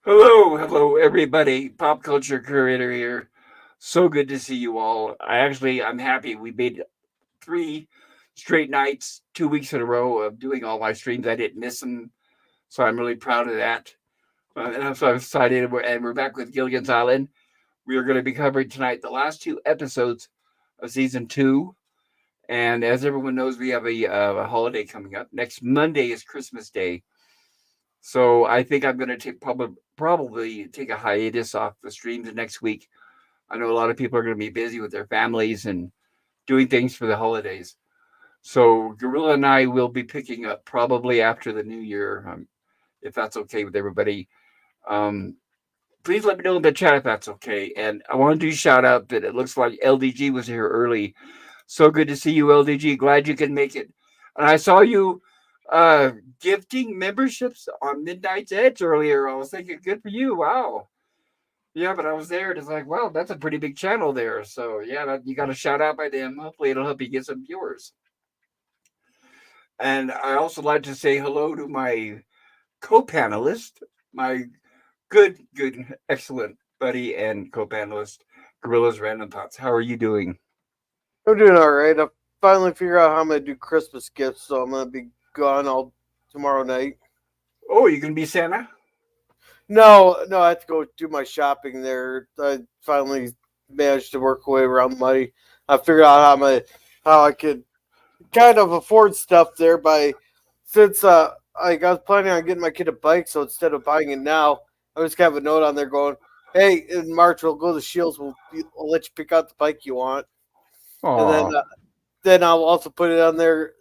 Hello, everybody. Pop culture curator here. So good to see you all. I'm happy. We made 3 straight nights, 2 weeks in a row of doing all my streams. I didn't miss them, so I'm really proud of that. And I'm so excited. And we're back with Gilligan's Island. We are going to be covering tonight the last 2 episodes of season 2. And as everyone knows, we have a holiday coming up. Next Monday is Christmas Day. So I think I'm going to probably take a hiatus off the streams next week. I know a lot of people are going to be busy with their families and doing things for the holidays. So Gorilla and I will be picking up probably after the new year, if that's okay with everybody. Um, Please let me know in the chat if that's okay. And I want to do shout out that it looks like LDG was here early. So good to see you, LDG. Glad you can make it. And I saw you uh gifting memberships on Midnight's Edge earlier. I was thinking, good for you. Wow. Yeah, but I was there and it's like, wow, that's a pretty big channel there. So yeah, you got a shout out by them. Hopefully it'll help you get some viewers. And I also like to say hello to my co-panelist, my good, excellent buddy and co-panelist, Gorilla's Random Thoughts. How are you doing? I'm doing all right. I finally figured out how I'm gonna do Christmas gifts, so I'm gonna be gone all tomorrow night. Oh, you gonna be Santa? No, I have to go do my shopping there. I finally managed to work away around the money. I figured out how I could kind of afford stuff there by since I was planning on getting my kid a bike, so instead of buying it now, I just have a note on there going, "Hey, in March we'll go to Shields. We'll let you pick out the bike you want," and Oh, then I'll also put it on their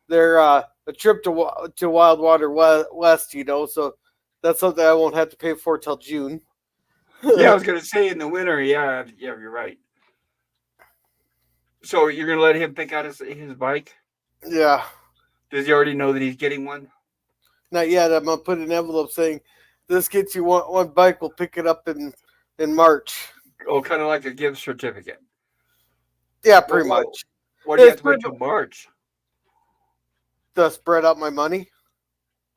a trip to Wild Water West. So that's something I won't have to pay for till June. yeah, I was gonna say in the winter. Yeah, you're right. So you're gonna let him pick out his bike? Yeah, Does he already know that he's getting one? not yet. I'm gonna put an envelope saying this gets you one bike. We'll pick it up in March. Oh, kind of like a gift certificate. Yeah, Well, pretty much. what do you have It's to wait pretty till March? to spread out my money.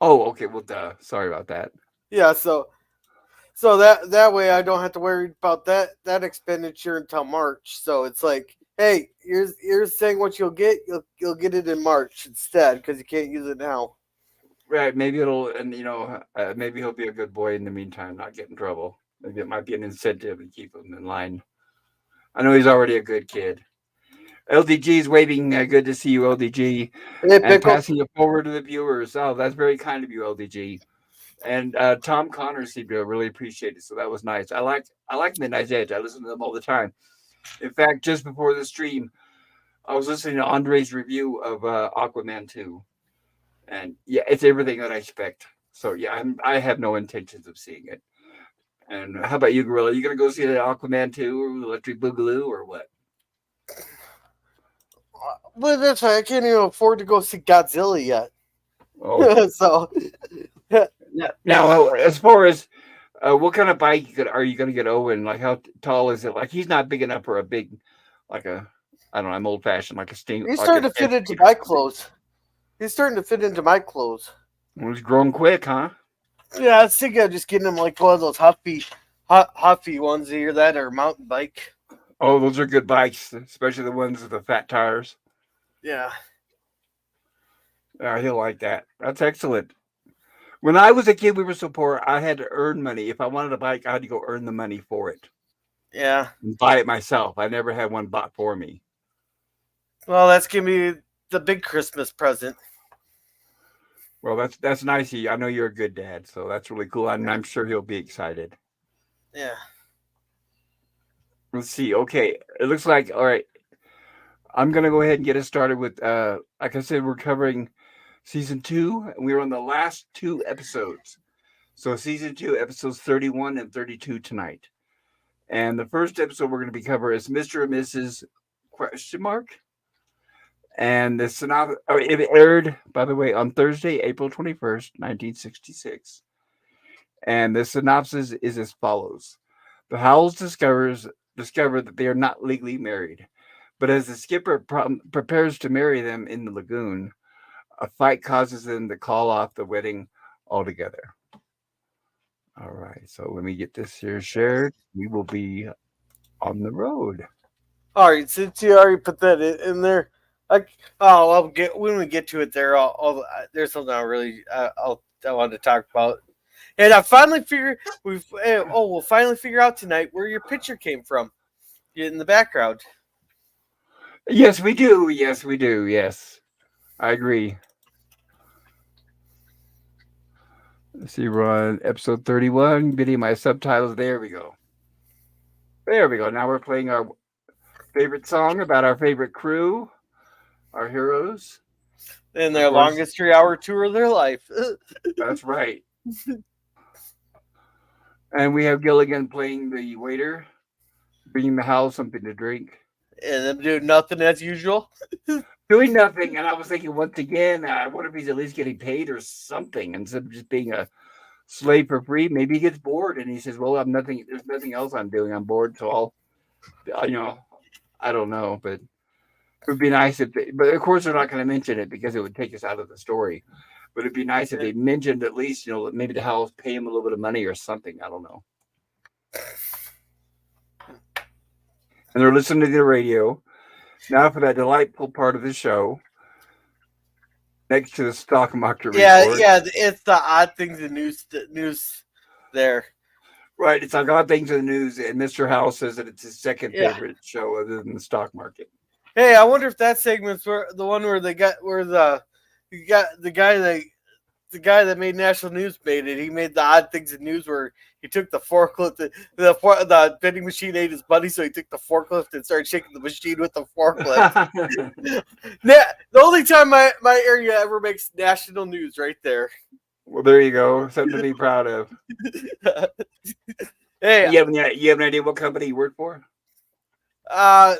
Oh, okay. Well, duh. Sorry about that. Yeah, so that way I don't have to worry about that expenditure until March. So it's like, hey, here's saying what you'll get it in March instead because you can't use it now. Right. Maybe it'll, and maybe he'll be a good boy in the meantime, not get in trouble. Maybe it might be an incentive to keep him in line. I know he's already a good kid. LDG is waving. Good to see you, LDG, Hey, and pickle. passing it forward to the viewers. Oh, that's very kind of you, LDG. And Tom Connors seemed to really appreciate it, so that was nice. I like Midnight's Edge. I listen to them all the time. In fact, just before the stream, I was listening to Andre's review of Aquaman 2, and yeah, it's everything that I expect. So yeah, I have no intentions of seeing it. And how about you, Gorilla? You gonna go see the Aquaman 2 or Electric Boogaloo or what? But that's why I can't even afford to go see Godzilla yet. Oh, So now as far as what kind of bike are you gonna get Owen? Like how tall is it? Like he's not big enough for a big, like a, I don't know. I'm old fashioned, like a steam, he's like starting an to fit into excavator my kind of big. clothes. He's starting to fit into my clothes. Well, he's grown quick, huh? Yeah, I was thinking of just getting him like one of those huffy ones here that are mountain bike. Oh, those are good bikes, especially the ones with the fat tires. Yeah. He'll like that. That's excellent. When I was a kid, we were so poor. I had to earn money. If I wanted a bike, I had to go earn the money for it Yeah. and buy it myself. I never had one bought for me. Well, that's gonna be the big Christmas present. Well, that's nice of you. I know you're a good dad, so that's really cool. And I'm sure he'll be excited. Yeah. Let's see. Okay, it looks like all right. I'm gonna go ahead and get us started with. Like I said, we're covering season 2, and we're on the last 2 episodes. So season 2, episodes 31 and 32 tonight. And the first episode we're going to be covering is Mr. and Mrs. Question mark. And the synopsis, oh, it aired, by the way, on Thursday, April 21st, 1966. And the synopsis is as follows: The Howells discover that they are not legally married, but as the skipper prepares to marry them in the lagoon, a fight causes them to call off the wedding altogether. All right. So let me get this here shared. We will be on the road. All right, since you already put that in there, I I'll get when we get to it there. There's something I wanted to talk about, and I finally figured we'll finally figure out tonight where your picture came from. In the background. Yes, we do. Yes, we do. Yes, I agree. Let's see, we're on episode 31. Getting my subtitles. There we go. There we go. Now we're playing our favorite song about our favorite crew, our heroes. In Of their course, longest 3 hour tour of their life. that's right. And we have Gilligan playing the waiter, bringing the house something to drink. And them doing nothing as usual. Doing nothing. And I was thinking once again, I wonder if he's at least getting paid or something instead of just being a slave for free. Maybe he gets bored and he says, "Well, I'm nothing. There's nothing else I'm doing. I'm bored, so I don't know." But it would be nice if they, but of course they're not going to mention it because it would take us out of the story. But it'd be nice if they mentioned at least, maybe the house pay him a little bit of money or something. I don't know. And they're listening to the radio. Now for that delightful part of the show, next to the stock market report. Yeah, it's the odd things in news there. Right, it's like odd things in the news, and Mr. Howells says that it's his second Yeah. favorite show other than the stock market. Hey, I wonder if that segment's where the one where the guy that made national news made it. He made the odd things in news where he took the forklift, the vending machine ate his buddy, so he took the forklift and started shaking the machine with the forklift. The only time my area ever makes national news, right there. Well, there you go. Something to be proud of. Hey, you have an idea what company you work for? I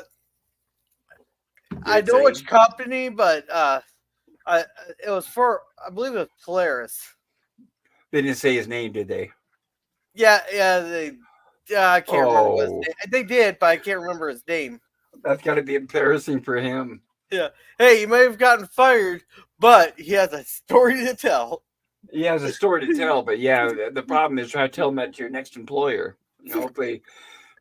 Did it know say? which company, but I believe it was Polaris. They didn't say his name, did they? Yeah, I can't remember what his Oh, name. They did, but I can't remember his name. that's got to be embarrassing for him. Yeah. Hey, he may have gotten fired, but he has a story to tell. He has a story to tell, but yeah, the problem is try to tell him that to your next employer. Hopefully,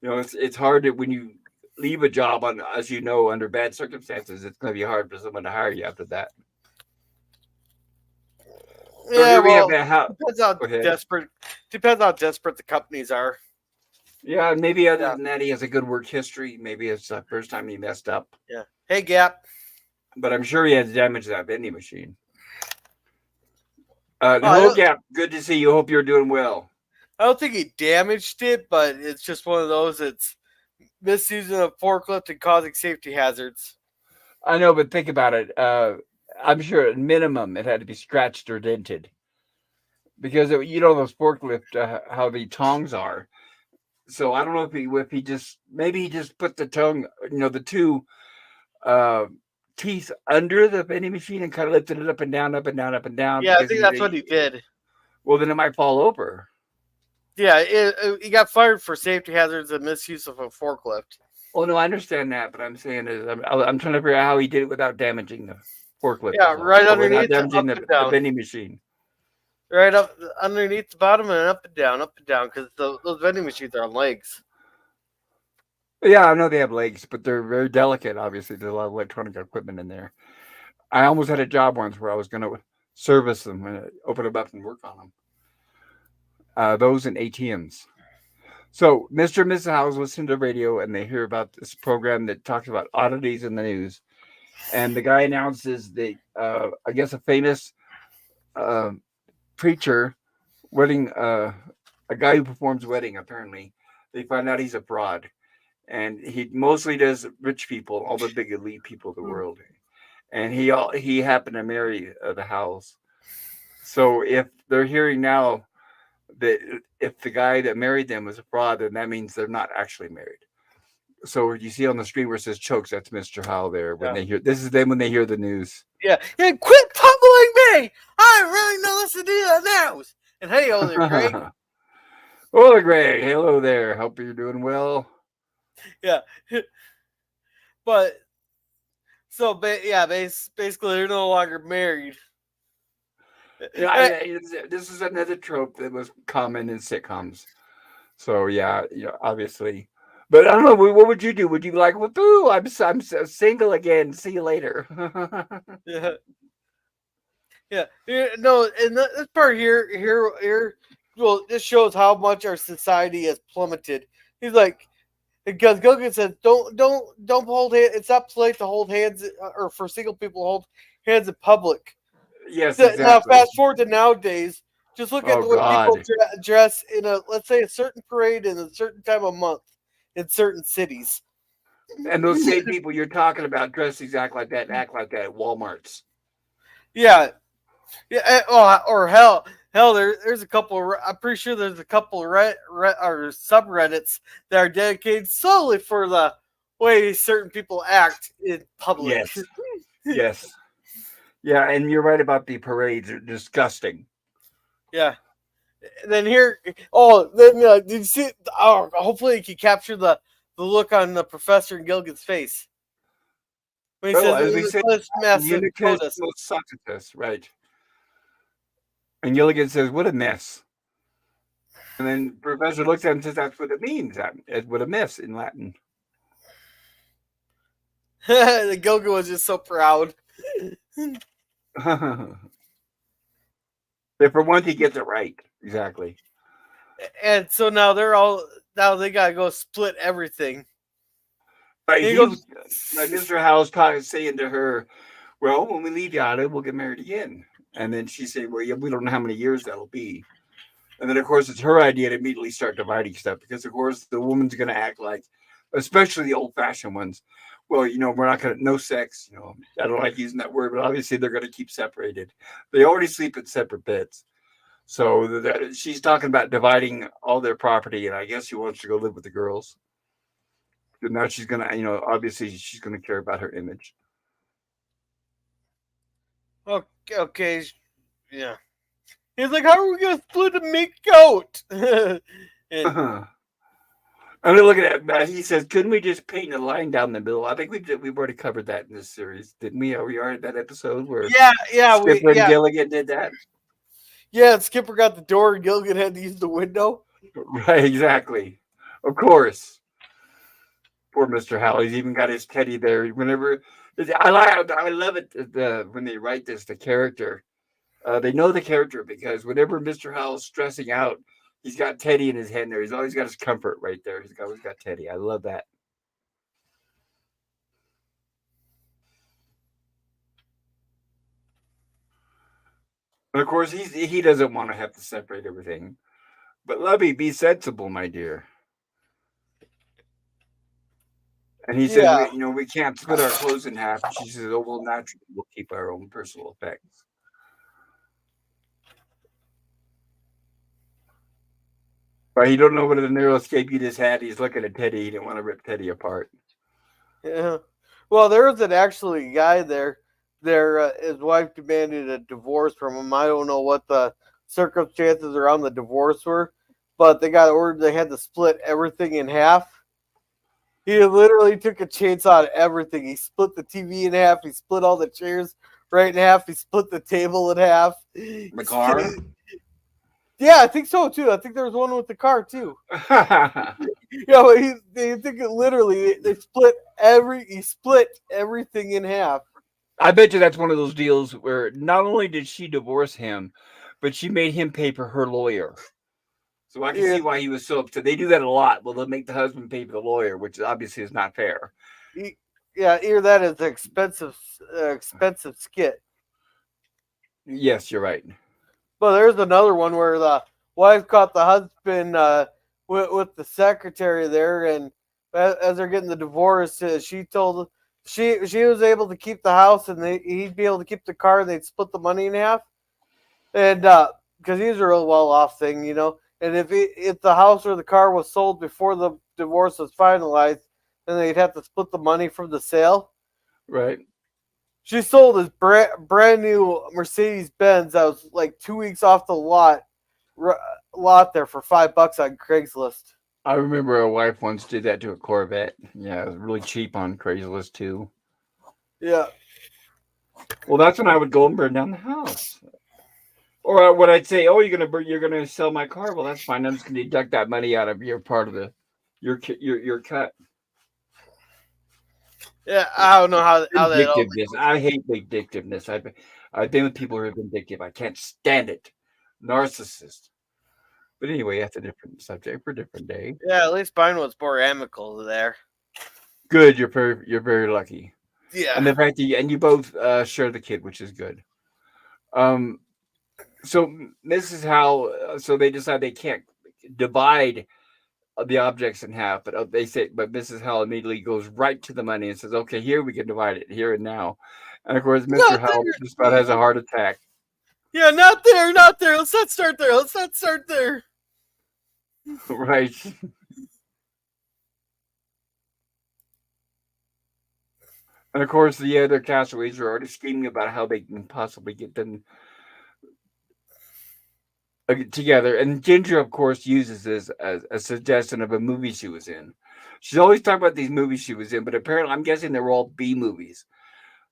it's hard when you leave a job as under bad circumstances. It's going to be hard for someone to hire you after that. So Yeah, here we have well, that. depends how desperate the companies are. Yeah, maybe other than that, he has a good work history. Maybe it's the first time he messed up. Yeah. Hey, Gap. But I'm sure he has damaged that vending machine. Hello, Gap. Good to see you. Hope you're doing well. I don't think he damaged it, but it's just one of those. It's misusing a forklift and causing safety hazards. I know, but think about it. I'm sure at minimum it had to be scratched or dented. Because those forklift how the tongs are. So I don't know if he just maybe he just put the tongue, the two teeth under the vending machine and kind of lifted it up and down, up and down, up and down. Yeah, I think that's what he did. Well, then it might fall over. Yeah, he got fired for safety hazards and misuse of a forklift. Oh no, I understand that, but I'm saying I'm trying to figure out how he did it without damaging the forklift. Yeah, right underneath damaging the vending machine. Right up underneath the bottom and up and down, because those vending machines are on legs. Yeah, I know they have legs, but they're very delicate. Obviously, there's a lot of electronic equipment in there. I almost had a job once where I was going to service them and open them up and work on them. Those and ATMs. So, Mr. and Mrs. Howells listen to the radio and they hear about this program that talks about oddities in the news. And the guy announces that, I guess, a famous preacher, a guy who performs wedding, apparently, they find out he's a fraud. And he mostly does rich people, all the big elite people of the world. And he happened to marry the Howells. So if they're hearing now that if the guy that married them was a fraud, then that means they're not actually married. So you see on the screen where it says chokes, that's Mr. Howell there. When they hear this is them when they hear the news. Yeah, quit pummeling me! I really know listen to the news. And hey, Older Greg. Older Greg, hello there. Hope you're doing well. Yeah, but so yeah, basically they're no longer married. This is another trope that was common in sitcoms. So yeah, obviously. But I don't know. What would you do? Would you be like, well, boo? I'm single again. See you later. Yeah, yeah. No, and this part here. Well, this shows how much our society has plummeted. He's like, because Gilligan says, don't hold hands. It's not polite to hold hands, or for single people to hold hands in public. Yes, Now, exactly. fast forward to nowadays. Just look at Oh the way people God. dress in a, let's say, a certain parade in a certain time of month in certain cities. And those same people you're talking about dress exactly like that and act like that at Walmart's. Yeah, yeah. Or hell, there's a couple. I'm pretty sure there's a couple of or subreddits that are dedicated solely for the way certain people act in public. Yes. Yes. Yeah, and you're right about the parades. They're disgusting. Yeah. Then here, then did you see? Oh, hopefully you can capture the look on the professor and Gilligan's face when he Oh, says as we said, this massive Unicus POTUS. Mossatus, right. And Gilligan says, what a mess. And then Professor looks at him and says, that's what it means. That's what a mess in Latin. The Gilligan was just so proud. But for once, he gets it right. Exactly. And so now they gotta go split everything. Like, And he goes, like Mr. Howells saying to her, well, when we leave Yada, we'll get married again. And then she said, well, yeah, we don't know how many years that'll be. And then, of course, it's her idea to immediately start dividing stuff because, of course, the woman's going to act like, especially the old-fashioned ones, well, we're not going to, no sex. I don't like using that word, but obviously they're going to keep separated. They already sleep in separate beds. So she's talking about dividing all their property, and I guess she wants to go live with the girls. And now she's going to, obviously she's going to care about her image. okay, yeah. He's like, how are we gonna split a meat goat? And I mean, look at that. He says, couldn't we just paint a line down the middle? I think we've already covered that in this series, didn't we? We are at that episode where Skipper and Gilligan did that. Yeah, and Skipper got the door and Gilligan had to use the window. Right, exactly. Of course. Poor Mr. Howell. He's even got his teddy there. Whenever I love it when they write this, the character. They know the character because whenever Mr. Howell's stressing out, he's got Teddy in his hand there. He's always got his comfort right there. He's always got Teddy. I love that. And of course, he doesn't want to have to separate everything. But Lovey, be sensible, my dear. And he says, we can't split our clothes in half. And she says, oh, well, naturally, we'll keep our own personal effects. But he don't know what the narrow escape he just had. He's looking at Teddy. He didn't want to rip Teddy apart. Yeah. Well, there was actually guy there. His wife demanded a divorce from him. I don't know what the circumstances around the divorce were, but they got ordered. They had to split everything in half. He literally took a chainsaw to everything. He split the TV in half. He split all the chairs right in half. He split the table in half. The car? Yeah, I think so too. I think there was one with the car too. They think it literally he split everything in half. I bet you that's one of those deals where not only did she divorce him, but she made him pay for her lawyer. So I can see why he was so upset. They do that a lot. Well, they'll make the husband pay for the lawyer, which obviously is not fair. Either that is an expensive skit. Yes, you're right. But there's another one where the wife caught the husband with the secretary there, and as they're getting the divorce, she told she was able to keep the house, and he'd be able to keep the car, and they'd split the money in half, and because he's a real well off thing, and if the house or the car was sold before the divorce was finalized, then they'd have to split the money from the sale. Right. She sold his brand new Mercedes Benz that was like 2 weeks off the lot there for $5 on Craigslist. I remember a wife once did that to a Corvette. Yeah, it was really cheap on Craigslist too. Yeah. Well, that's when I would go and burn down the house. Or what I'd say, oh, you're gonna sell my car. Well, that's fine. I'm just gonna deduct that money out of your part of your cut. Yeah, I don't know how that all Vindictiveness. I hate vindictiveness. I've been with people who are vindictive. I can't stand it. Narcissist. But anyway, that's a different subject for a different day. yeah, at least mine was more amicable there. Good. You're very lucky. And Yeah. the fact that you both share the kid, which is good. Um. So Mrs. Howell. So they decide they can't divide the objects in half, but but Mrs. Howell immediately goes right to the money and says, "Okay, here we can divide it here and now." And of course, Mr. Not Howell there. just about has a heart attack. Yeah, not there, not there. Let's not start there. Let's not start there. Right. And of course, the other castaways are already scheming about how they can possibly get them together. And Ginger, of course, uses this as a suggestion of a movie she was in. She's always talking about these movies she was in, but apparently, I'm guessing they were all B movies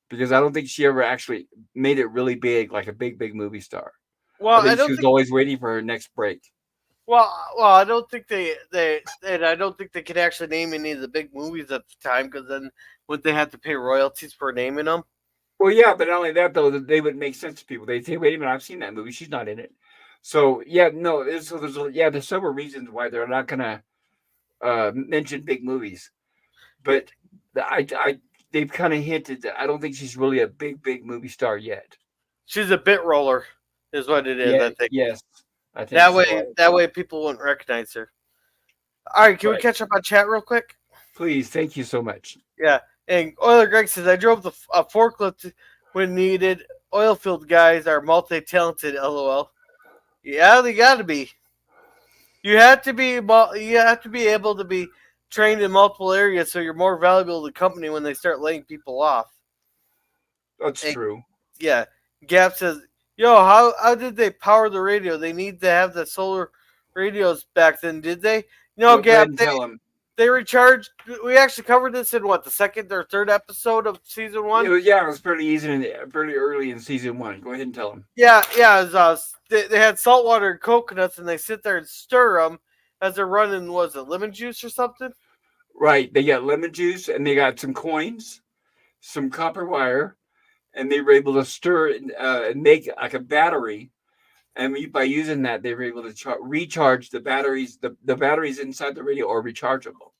because I don't think she ever actually made it really big, like a big movie star. Well, I I think she don't was think. always waiting for her next break. Well, I don't think and I don't think they could actually name any of the big movies at the time because then would they have to pay royalties for naming them? Well, yeah, but not only that though, they would make sense to people. They'd say, "Wait a minute, I've seen that movie. She's not in it." So yeah, no, there's several reasons why they're not gonna mention big movies, but I they've kind of hinted that I don't think she's really a big movie star yet. She's a bit roller, is what it is. Yeah, I think yes, I think so. that way people wouldn't recognize her. All right, can we Right, catch up on chat real quick? please, thank you so much. Yeah, and Oiler Greg says I drove the forklift when needed. Oilfield guys are multi-talented. LOL. Yeah, they got to be. You have to be. You have to be able to be trained in multiple areas, so you're more valuable to the company when they start laying people off. That's And, true. yeah, Gap says, "Yo, how did they power the radio? They need to have the solar radios back then, did they? No, Go ahead Gap. and tell him. They recharged. We actually covered this in what the second or third episode of season one. It was pretty easy and pretty early in season one. Go ahead and tell him. Yeah. It was, they had salt water and coconuts, and they sit there and stir them as they're running. Was it lemon juice or something? Right, they got lemon juice and they got some coins, some copper wire, and they were able to stir and make like a battery. And by using that, they were able to recharge the batteries. The batteries inside the radio are rechargeable.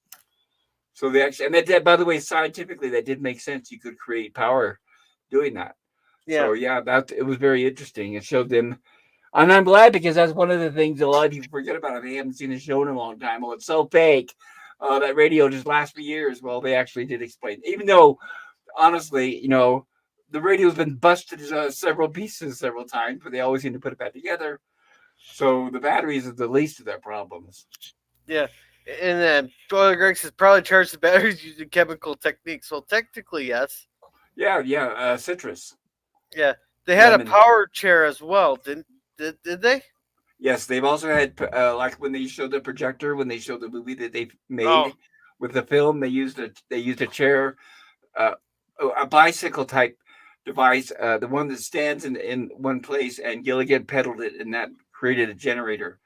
So they actually, and that did, by the way, scientifically, that did make sense. You could create power doing that. Yeah, So yeah, that it was very interesting. It showed them, and I'm glad because that's one of the things a lot of people forget about if they haven't seen the show in a long time. Oh, it's so fake. That radio just lasts for years. Well, they actually did explain, even though honestly, the radio's been busted several pieces several times, but they always seem to put it back together. So the batteries are the least of their problems. yeah. And then Oiler Greg says probably charge the batteries using chemical techniques. Well, technically, yes. Yeah. Citrus, Yeah, they had a lemon. power chair as well. Did they? Yes, they've also had like when they showed the projector when they showed the movie that they Oh, made with the film. They used a chair, uh, a bicycle type device, the one that stands in one place, and Gilligan pedaled it, and that created a generator,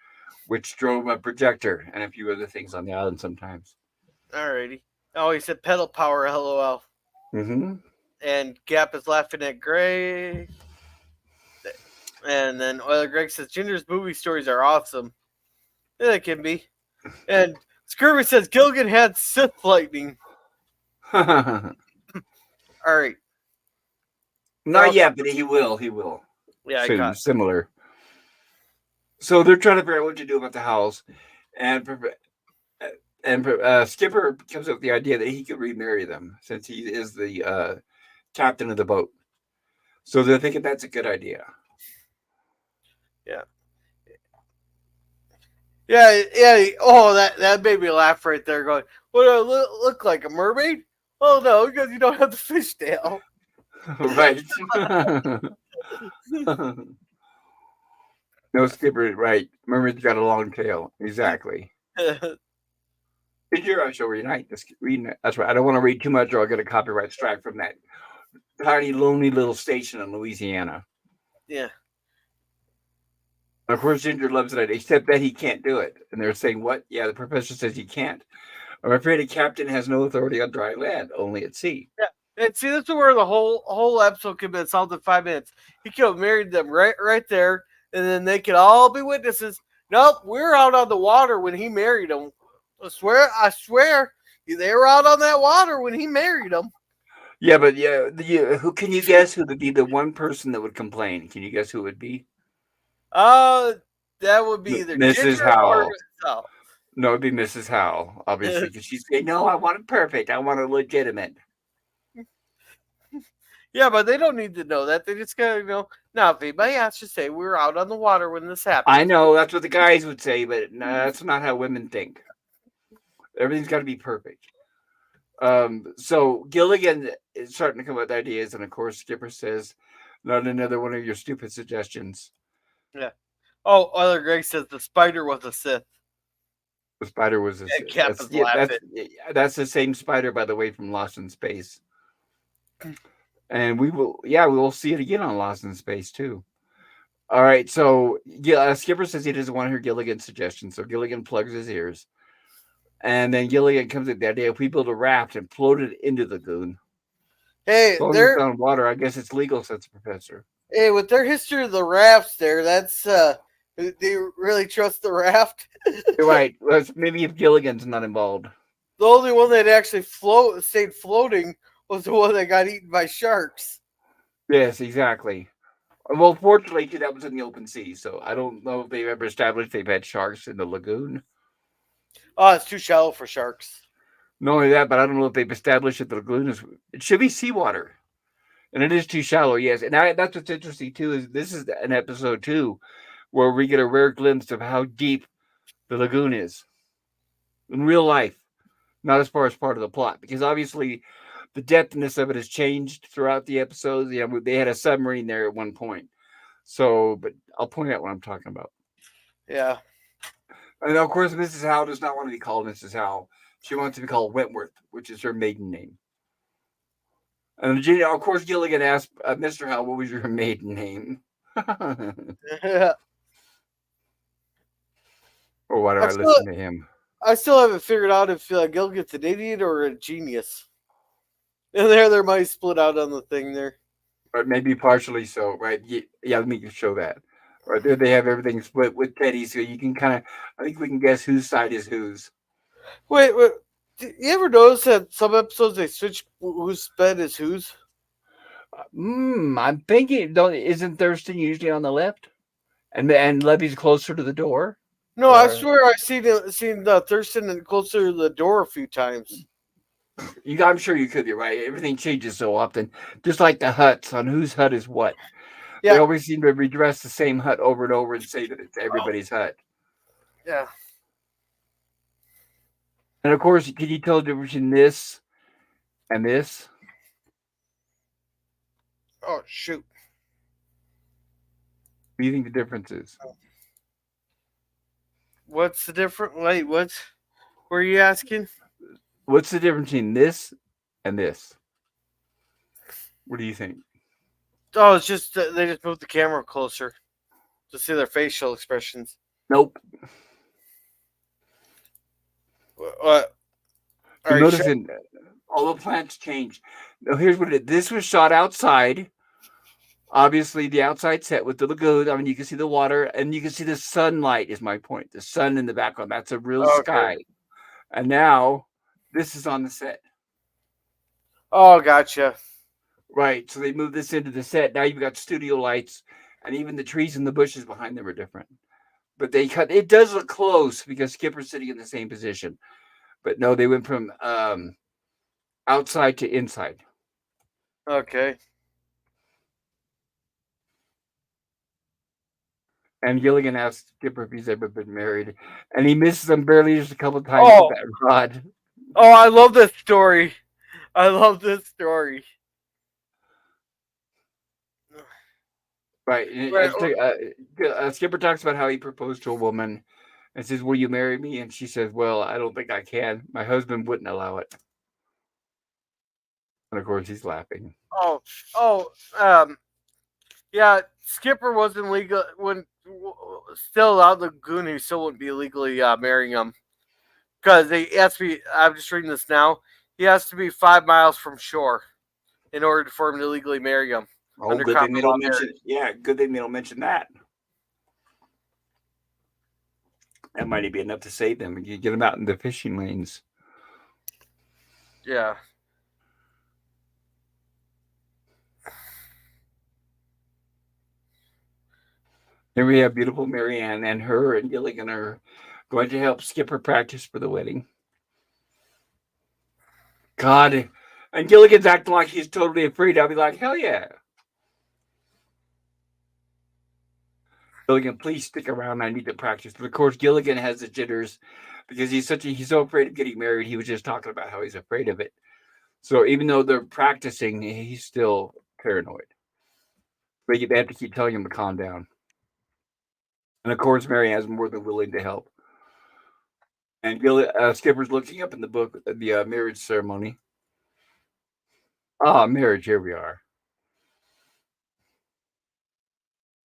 which drove a projector and a few other things on the island sometimes. alrighty. Oh, he said pedal power. LOL. Mm-hmm. And Gap is laughing at Gray. And then Oiler Greg says Ginger's movie stories are awesome. Yeah, they can be. And Scurvy says Gilligan had Sith lightning. Not All right. Also, yet, but he will. He will yeah, I soon. caught. Similar. So they're trying to figure out what to do about the house, and Skipper comes up with the idea that he could remarry them since he is the captain of the boat. So they're thinking that's a good idea. Yeah. Yeah. Oh, that made me laugh right there. Going, what do I look like, a mermaid? Oh no, because you don't have the fishtail. Right. No, Skipper, right. Mermaid's got a long tail. Exactly. Did your show reunite? That's right. I don't want to read too much or I'll get a copyright strike from that tiny, lonely little station in Louisiana. Yeah. Of course, Ginger loves it, except that he can't do it. And they're saying, "What? Yeah, the professor says he can't. I'm afraid a captain has no authority on dry land, only at sea." Yeah. And see, this is where the whole episode could have been solved in 5 minutes. He could have married them right there, and then they could all be witnesses. Nope, we were out on the water when he married them. I swear, they were out on that water when he married them. Yeah, but who can you guess who would be the one person that would complain? Can you guess who it would be? Uh, that would be either Mrs. Ginger or Howell. Sal. No, it'd be Mrs. Howell, obviously, because she's saying, "No, I want it perfect. I want it legitimate." Yeah, but they don't need to know that. They just gotta Now, if anybody has to say we were out on the water when this happened. I know that's what the guys would say, but no, that's not how women think. Everything's got to be perfect. So Gilligan is starting to come up with ideas, and of course, Skipper says, "Not another one of your stupid suggestions." Yeah. Oh, other Greg says the spider was a Sith. The spider was a. And Captain's laughing. That's the same spider, by the way, from Lost in Space. And we will see it again on Lost in Space too. All right, so Skipper says he doesn't want to hear Gilligan's suggestions, so Gilligan plugs his ears. And then Gilligan comes up with the idea: if we build a raft and float it into the lagoon, Hey, as long as it's on water, I guess it's legal, says the professor. Hey, with their history of the rafts there, that's do you really trust the raft? You're right. Well, maybe if Gilligan's not involved. The only one that actually stayed floating was the one that got eaten by sharks. Yes, exactly. Well, fortunately, too, that was in the open sea, so I don't know if they've ever established they've had sharks in the lagoon. Oh, it's too shallow for sharks. Not only that, but I don't know if they've established that the lagoon it should be seawater. And it is too shallow, yes. And that's what's interesting, too, is this is an episode, too, where we get a rare glimpse of how deep the lagoon is in real life, not as far as part of the plot. Because obviously, the depthness of it has changed throughout the episodes. Yeah, they had a submarine there at one point. So, but I'll point out what I'm talking about. Yeah. And of course, Mrs. Howe does not want to be called Mrs. Howe. She wants to be called Wentworth, which is her maiden name. And of course, Gilligan asked Mr. Howe, "What was your maiden name?" Or why do I listen to him? I still haven't figured out if Gilligan's an idiot or a genius. And their money split out on the thing there. Or maybe partially so, right? Yeah, let me show that. Right there, they have everything split with Teddy, so you can kind of, I think we can guess whose side is whose. Wait. Did you ever notice that some episodes they switch whose bed is whose? I'm thinking, isn't Thurston usually on the left? And Levy's closer to the door? No, I swear I've seen Thurston closer to the door a few times. I'm sure you could be right. Everything changes so often. Just like the huts on whose hut is what. Yeah. They always seem to redress the same hut over and over and say that it's everybody's hut. Yeah. And of course, can you tell the difference between this and this? Oh, shoot. What do you think the difference is? What's the difference? Wait, what were you asking? What's the difference between this and this? What do you think? Oh, it's just they just moved the camera closer to see their facial expressions. Nope. What? Noticing all the plants changed. Now, here's what it is. This was shot outside. Obviously, the outside set with the lagoon. I mean, you can see the water, and you can see the sunlight, is my point. The sun in the background. That's a real sky. And now, this is on the set. Oh, gotcha. Right. So they moved this into the set. Now you've got studio lights, and even the trees and the bushes behind them are different. But it does look close because Skipper's sitting in the same position. But no, they went from outside to inside. Okay. And Gilligan asked Skipper if he's ever been married. And he misses them barely just a couple of times with that rod. Oh, I love this story. Right. Skipper talks about how he proposed to a woman and says, "Will you marry me?" And she says, "Well, I don't think I can. My husband wouldn't allow it." And of course, he's laughing. Yeah. Skipper wasn't legal when still out in the lagoon, he still wouldn't be legally marrying him because he has to be. I'm just reading this now. He has to be 5 miles from shore in order for him to legally marry him Oh, under good thing common they law don't mention. marriage. Yeah, good thing they don't mention that. That might be enough to save them. You get them out in the fishing lanes. Yeah. Here we have beautiful Marianne, and her and Gilligan are going to help Skipper practice for the wedding. God, and Gilligan's acting like he's totally afraid. I'll be like, hell yeah. Gilligan, please stick around. I need to practice. But of course, Gilligan has the jitters because he's so afraid of getting married. He was just talking about how he's afraid of it. So even though they're practicing, he's still paranoid. They have to keep telling him to calm down. And of course, Marianne's more than willing to help. And Skipper's looking up in the book the marriage ceremony. Ah, marriage. Here we are.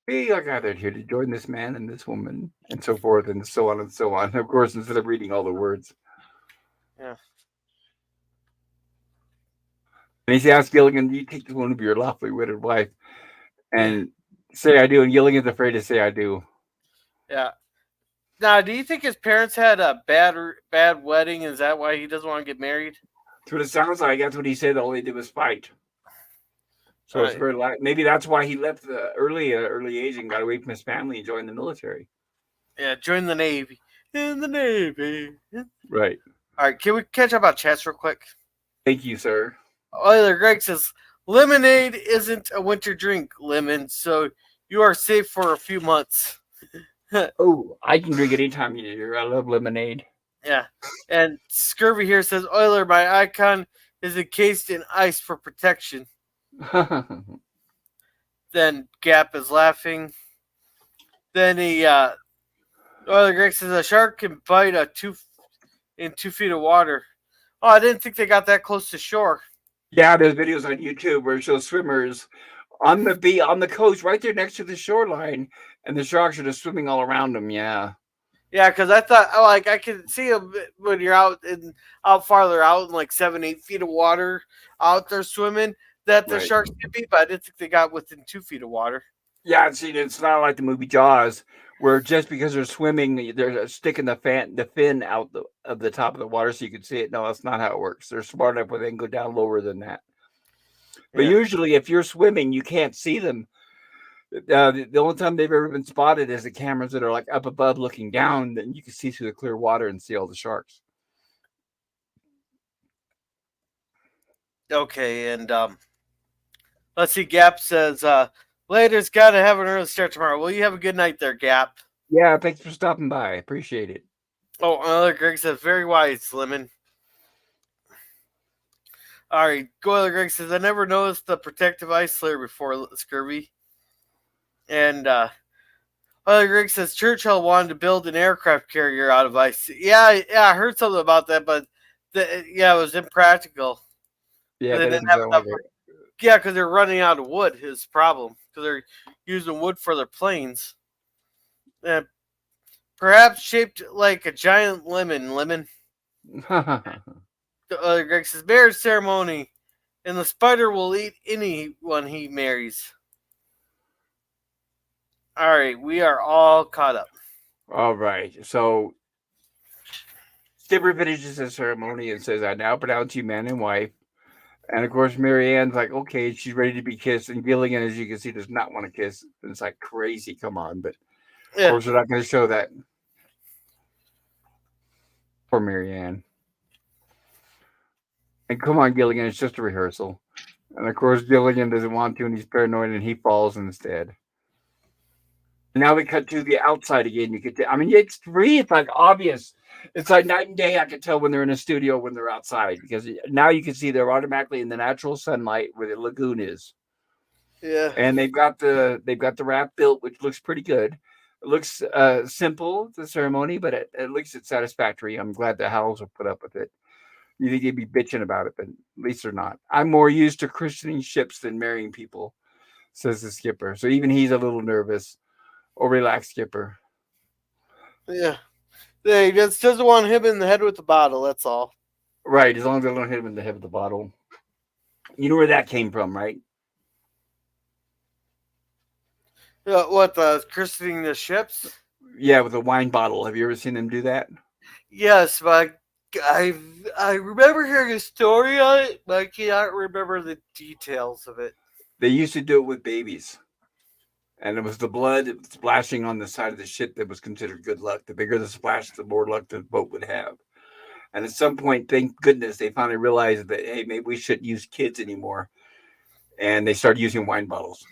We are gathered here to join this man and this woman, and so forth, and so on and so on. And of course, instead of reading all the words, Yeah. and he asks Gilligan, "Do you take the one of your lawfully wedded wife and say I do?" And Gilligan's afraid to say I do. Yeah. Now, do you think his parents had a bad wedding? Is that why he doesn't want to get married? That's what it sounds like. That's what he said. All he did was fight. So it's Right. very maybe that's why he left the early age and got away from his family and joined the military. Yeah, join the Navy. In the Navy. Right. All right, can we catch up on chats real quick? Thank you, sir. Euler Greg says, lemonade isn't a winter drink, Lemon, so you are safe for a few months. Oh, I can drink it anytime of year. I love lemonade. Yeah. And Scurvy here says, Euler, my icon is encased in ice for protection. Then Gap is laughing. Then Euler Greg says, a shark can bite in 2 feet of water. Oh, I didn't think they got that close to shore. Yeah, there's videos on YouTube where it shows swimmers on the coast right there next to the shoreline, and the sharks are just swimming all around them. Yeah. Yeah, because I thought, like, I can see them when you're out farther out in like 7-8 feet of water out there swimming that the Right. sharks can be, but I didn't think they got within 2 feet of water. Yeah, see, it's not like the movie Jaws, where just because they're swimming, they're sticking the fin out of the top of the water so you can see it. No, that's not how it works. They're smart enough where they can go down lower than that. But Yeah. usually, if you're swimming, you can't see them. The only time they've ever been spotted is the cameras that are like up above looking down. Then you can see through the clear water and see all the sharks. Okay, and let's see. Gap says, later's got to have an early start tomorrow. Well, you have a good night there, Gap. Yeah, thanks for stopping by. I appreciate it. Oh, another Greg says, very wise, Lemon. All right, Goiler Greg says, I never noticed the protective ice layer before, Scurvy. And Other Greg says, Churchill wanted to build an aircraft carrier out of ice. Yeah, I heard something about that, but it was impractical. Yeah, They that didn't doesn't have sound enough. like it. Yeah, because they're running out of wood. Is the problem because they're using wood for their planes. Perhaps shaped like a giant lemon. The other Greg says, marriage ceremony, and the spider will eat anyone he marries. All right, we are all caught up. All right. So Skipper finishes the ceremony and says, I now pronounce you man and wife. And of course, Marianne's like, okay, she's ready to be kissed. And Gilligan, as you can see, does not want to kiss. And it's like crazy. Come on. But of Yeah. course, we're not going to show that. Poor Marianne. And come on, Gilligan, it's just a rehearsal. And of course, Gilligan doesn't want to, and he's paranoid, and he falls instead. And now we cut to the outside again. It's free. It's like obvious. It's like night and day. I can tell when they're in a studio when they're outside because now you can see they're automatically in the natural sunlight where the lagoon is. Yeah. And they've got the raft built, which looks pretty good. It looks simple, the ceremony, but at least it's satisfactory. I'm glad the Howells will put up with it. You think they'd be bitching about it, but at least they're not. I'm more used to christening ships than marrying people, says the skipper. So even he's a little nervous. Oh, relax, skipper. Yeah. They just doesn't want him in the head with the bottle. That's all. Right, as long as they don't hit him in the head with the bottle. You know where that came from, right? What the christening the ships? Yeah, with a wine bottle. Have you ever seen them do that? Yes, but I I remember hearing a story on it, but I cannot remember the details of it. They used to do it with babies. And it was the blood splashing on the side of the ship that was considered good luck. The bigger the splash, the more luck the boat would have. And at some point, thank goodness, they finally realized that, hey, maybe we shouldn't use kids anymore. And they started using wine bottles.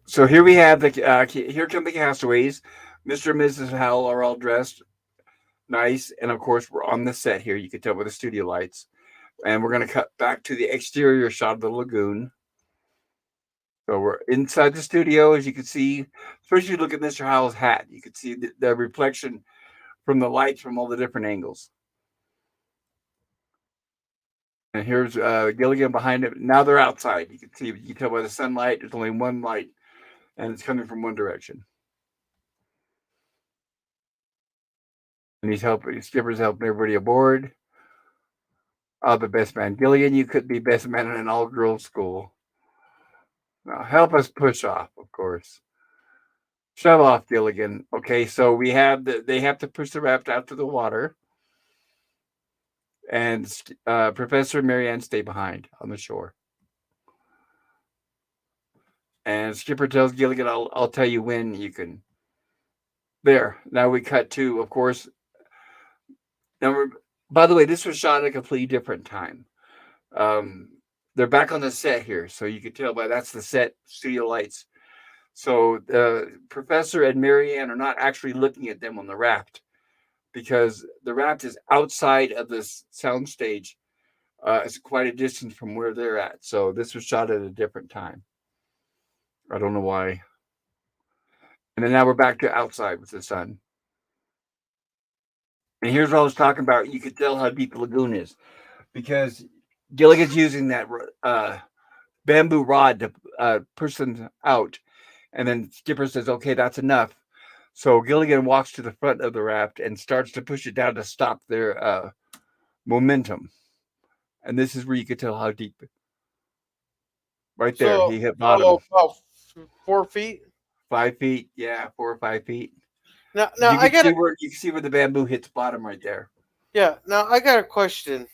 So here we have here come the castaways. Mr. and Mrs. Howell are all dressed nice. And of course, we're on the set here. You can tell by the studio lights. And we're going to cut back to the exterior shot of the lagoon. So we're inside the studio, as you can see, especially look at Mr. Howell's hat. You can see the reflection from the lights from all the different angles. And here's Gilligan behind it. Now they're outside. You can see, you can tell by the sunlight, there's only one light, and it's coming from one direction. And Skipper's helping everybody aboard. Oh, the best man. Gilligan, you could be best man in an all-girls school. Now help us push off, of course. Shove off, Gilligan. Okay, so they have to push the raft out to the water, and Professor and Marianne stay behind on the shore. And Skipper tells Gilligan, "I'll tell you when you can." There. Now we cut to, of course. Now, by the way, this was shot at a completely different time. They're back on the set here, so you can tell by that's the set studio lights. So the Professor and Marianne are not actually looking at them on the raft because the raft is outside of this soundstage. It's quite a distance from where they're at. So this was shot at a different time. I don't know why. And then now we're back to outside with the sun. And here's what I was talking about. You could tell how deep the lagoon is because Gilligan's using that bamboo rod to push them out. And then Skipper says, okay, that's enough. So Gilligan walks to the front of the raft and starts to push it down to stop their momentum. And this is where you could tell how deep. Right there, So, he hit bottom. about 4 feet. 5 feet, yeah, 4 or 5 feet. Now I got You can see where the bamboo hits bottom right there. yeah. Now I got a question.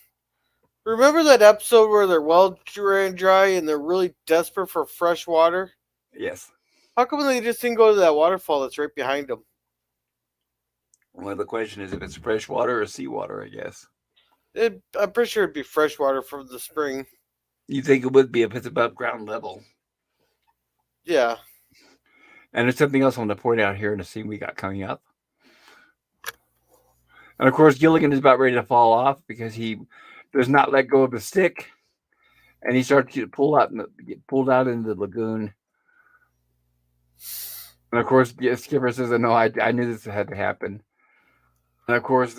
Remember that episode where their well ran dry and they're really desperate for fresh water? Yes. How come they just didn't go to that waterfall that's right behind them? Well, the question is if it's fresh water or seawater, I guess. I'm pretty sure it'd be fresh water from the spring. You think it would be if it's above ground level. Yeah. And there's something else I want to point out here in the scene we got coming up. And of course, Gilligan is about ready to fall off because he does not let go of the stick, and he starts to get pulled out into the lagoon. And of course, Skipper says, "No, I knew this had to happen." And of course,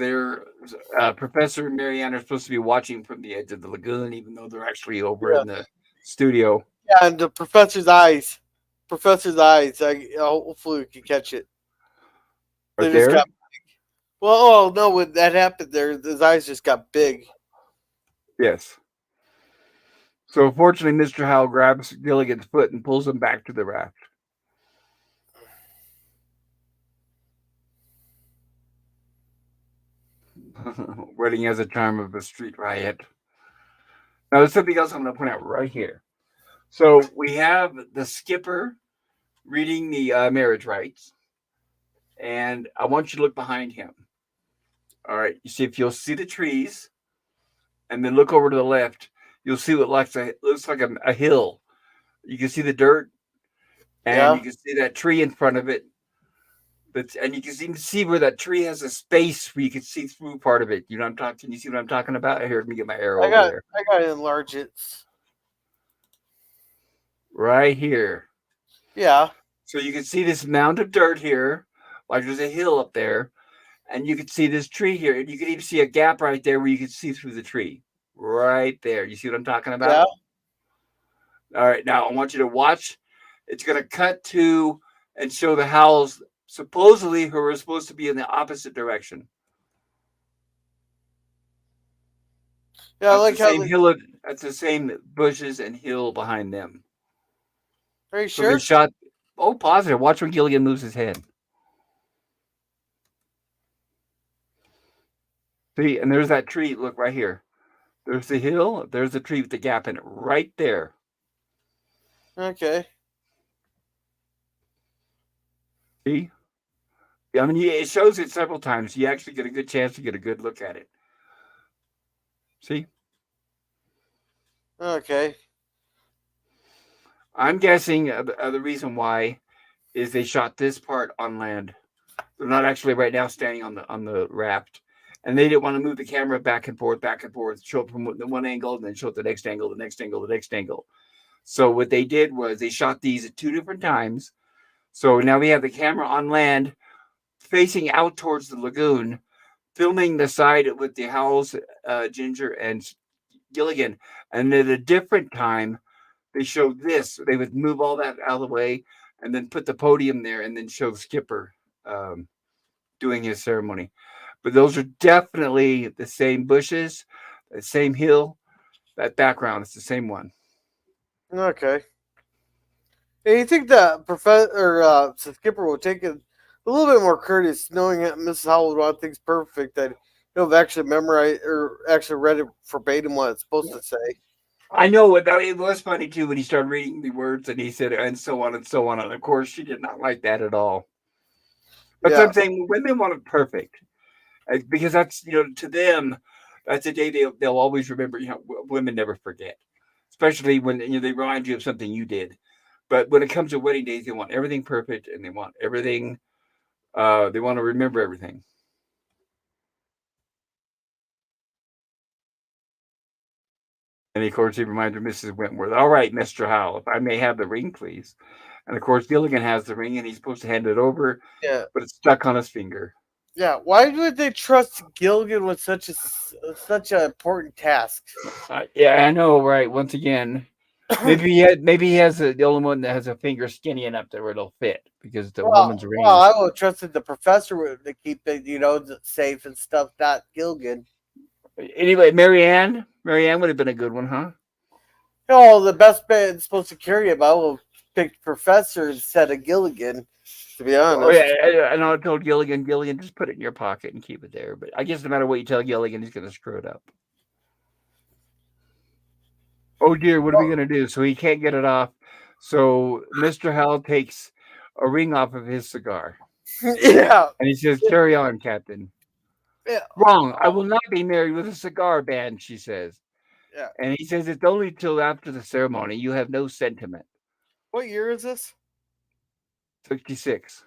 Professor and Marianne are supposed to be watching from the edge of the lagoon, even though they're actually over Yeah. in the studio. Yeah, and the professor's eyes. Professor's eyes. Hopefully we can catch it. Right They just there. got well. Oh no! When that happened, his eyes just got big. Yes. So fortunately, Mr. Howell grabs Gilligan's foot and pulls him back to the raft. Wedding has a charm of a street riot. Now, there's something else I'm going to point out right here. So we have the skipper reading the marriage rights, and I want you to look behind him. All right, you see if you'll see the trees, and then look over to the left, you'll see what looks like a hill. You can see the dirt, and Yeah. you can see that tree in front of it. And you can even see where that tree has a space where you can see through part of it. You know what I'm talking? Can you see what I'm talking about? Here, let me get my arrow over there. I got to enlarge it. Right here. Yeah. So you can see this mound of dirt here, like there's a hill up there, and you can see this tree here, and you can even see a gap right there where you can see through the tree. Right there. You see what I'm talking about? Yeah. All right, now I want you to watch. It's going to cut to and show the Howells supposedly who were supposed to be in the opposite direction. Yeah, I That's the like how same they. hill. That's the same bushes and hill behind them. Are you So they sure? shot. Oh, positive. Watch when Gilligan moves his head. See, and there's that tree. Look right here. There's the hill. There's the tree with the gap in it, right there. Okay. See, I mean, it shows it several times. You actually get a good chance to get a good look at it. See, Okay. I'm guessing the reason why is they shot this part on land. They're not actually right now standing on the raft, and they didn't want to move the camera back and forth, show it from the one angle, and then show it the next angle, the next angle, the next angle. So what they did was they shot these at two different times. So now we have the camera on land, facing out towards the lagoon, filming the side with the Howells, Ginger, and Gilligan, and at a different time they showed this. They would move all that out of the way, and then put the podium there, and then show Skipper. Um, Doing his ceremony. But those are definitely the same bushes, the same hill, that background. It's the same one. Okay. Hey, you think that Professor or Skipper will take it a little bit more courteous, knowing that Mrs. Howell would want things perfect, that he'll have actually memorized or actually read it verbatim what it's supposed to say. I know it was funny too when he started reading the words and he said, and so on and so on. And of course, she did not like that at all. But Yeah. I'm saying women want it perfect because that's, to them, that's a day they'll always remember. Women never forget, especially when they remind you of something you did. But when it comes to wedding days, they want everything perfect and they want everything. They want to remember everything. And of course, he reminded Mrs. Wentworth, "All right, Mr. Howell, if I may have the ring, please." And of course, Gilligan has the ring and he's supposed to hand it over, Yeah. but it's stuck on his finger. Yeah. Why would they trust Gilligan with such an important task? Yeah, I know, right? Once again, maybe he has the only one that has a finger skinny enough that where it'll fit because it's a woman's Well, ring. I would have trusted the professor to keep it, safe and stuff, not Gilligan. Anyway, Marianne would have been a good one, huh? The best bet supposed to carry him. I will pick Professor instead of Gilligan, to be Oh yeah, honest. I know. I told Gilligan, just put it in your pocket and keep it there. But I guess no matter what you tell Gilligan, he's going to screw it up. Oh dear, what are we gonna do? So he can't get it off. So Mr. Howell takes a ring off of his cigar Yeah. and he says, "Carry on, Captain." Yeah. Wrong. I will not be married with a cigar band, she says. Yeah. And he says, "It's only till after the ceremony. You have no sentiment." What year is this? 66.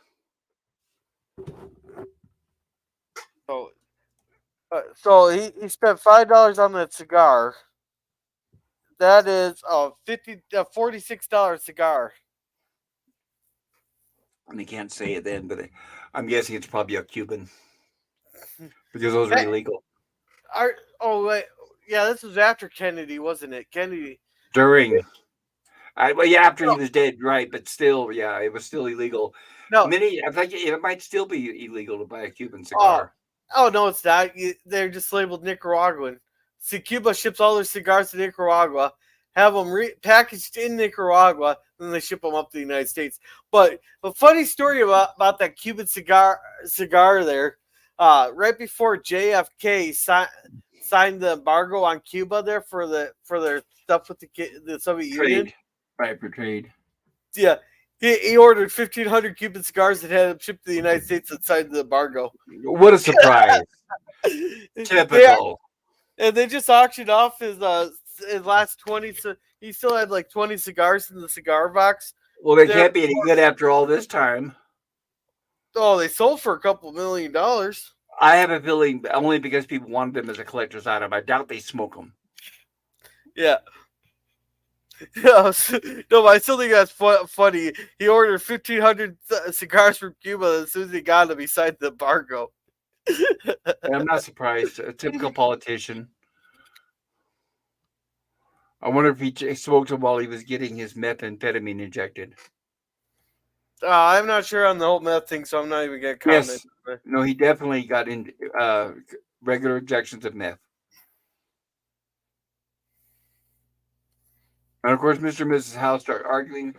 So, he spent $5 on that cigar. That is a $46 cigar. And he can't say it then, but I'm guessing it's probably a Cuban because those are Hey, illegal. wait, yeah, this was after Kennedy, wasn't it? Kennedy. During. Well, yeah, after he was dead, right? But still, yeah, it was still illegal. No. I think it might still be illegal to buy a Cuban Oh, cigar. no, it's not. They're just labeled Nicaraguan. See, Cuba ships all their cigars to Nicaragua, have them packaged in Nicaragua, then they ship them up to the United States. But a funny story about that Cuban cigar there, right before JFK signed the embargo on Cuba there for their stuff with the Soviet Union. Trade, right, for trade. Yeah. He ordered 1,500 Cuban cigars and had them shipped to the United States and signed the embargo. What a surprise! Typical. And they just auctioned off his last 20. So he still had like 20 cigars in the cigar box. Well, they can't be any good after all this time. Oh, they sold for a couple $1 million. I have a feeling only because people wanted them as a collector's item. I doubt they smoke them. Yeah. No, but I still think that's funny. He ordered 1,500 cigars from Cuba. As soon as he got them, he signed the embargo. I'm not surprised. A typical politician. I wonder if he smoked them while he was getting his methamphetamine injected. I'm not sure on the whole meth thing, so I'm not even gonna comment. Yes. No, he definitely got into regular injections of meth. And of course, Mr. and Mrs. Howe start arguing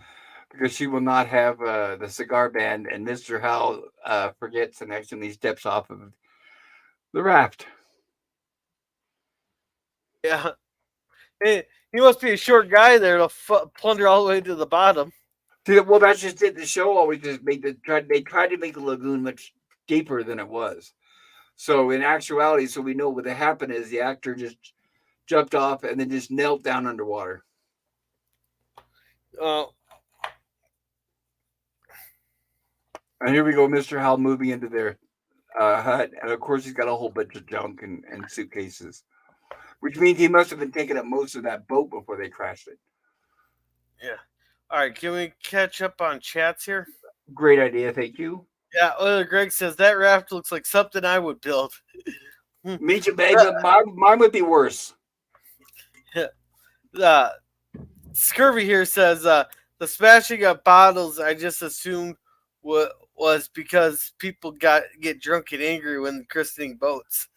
because she will not have the cigar band, and Mr. Howe forgets and accidentally steps off of the raft. Yeah, he must be a short guy there to plunder all the way to the bottom. See, well, that's just it. The show always just they tried to make the lagoon much deeper than it was. So in actuality, so we know what happened is the actor just jumped off and then just knelt down underwater. Uh, And here we go, Mr. Howell moving into their hut, and of course he's got a whole bunch of junk and suitcases, which means he must have been taking up most of that boat before they crashed it. yeah. All right, can we catch up on chats here? Great idea, thank you. Yeah, Oiler Greg says that raft looks like something I would build. Me too, babe. Mine would be worse. Scurvy here says the smashing of bottles I just assumed was because people get drunk and angry when christening boats.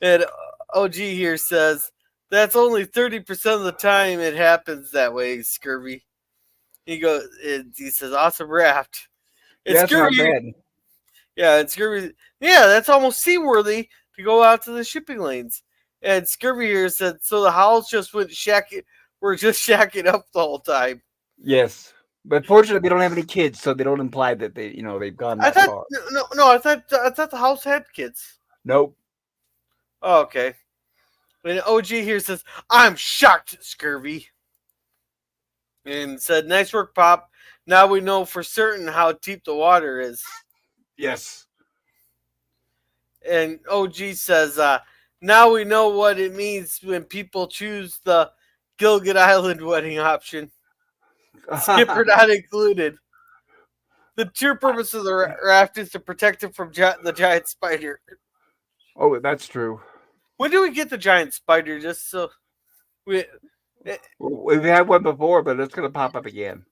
And OG here says that's only 30% of the time it happens that way, Scurvy. He says awesome raft. Yeah, that's not bad. Yeah, and Scurvy, yeah, that's almost seaworthy to go out to the shipping lanes. And Scurvy here said, so the Howells just were just shacking up the whole time. Yes, but fortunately, they don't have any kids, so they don't imply that they've gone that far. No, I thought the house had kids. Nope. Oh, okay. And OG here says, I'm shocked, Scurvy. And said, nice work, Pop. Now we know for certain how deep the water is. Yes. And OG says, now we know what it means when people choose the Gilligan Island wedding option. Skipper not included. The true purpose of the raft is to protect it from the giant spider. Oh, that's true. When do we get the giant spider? Just so we've had one before, but it's going to pop up again.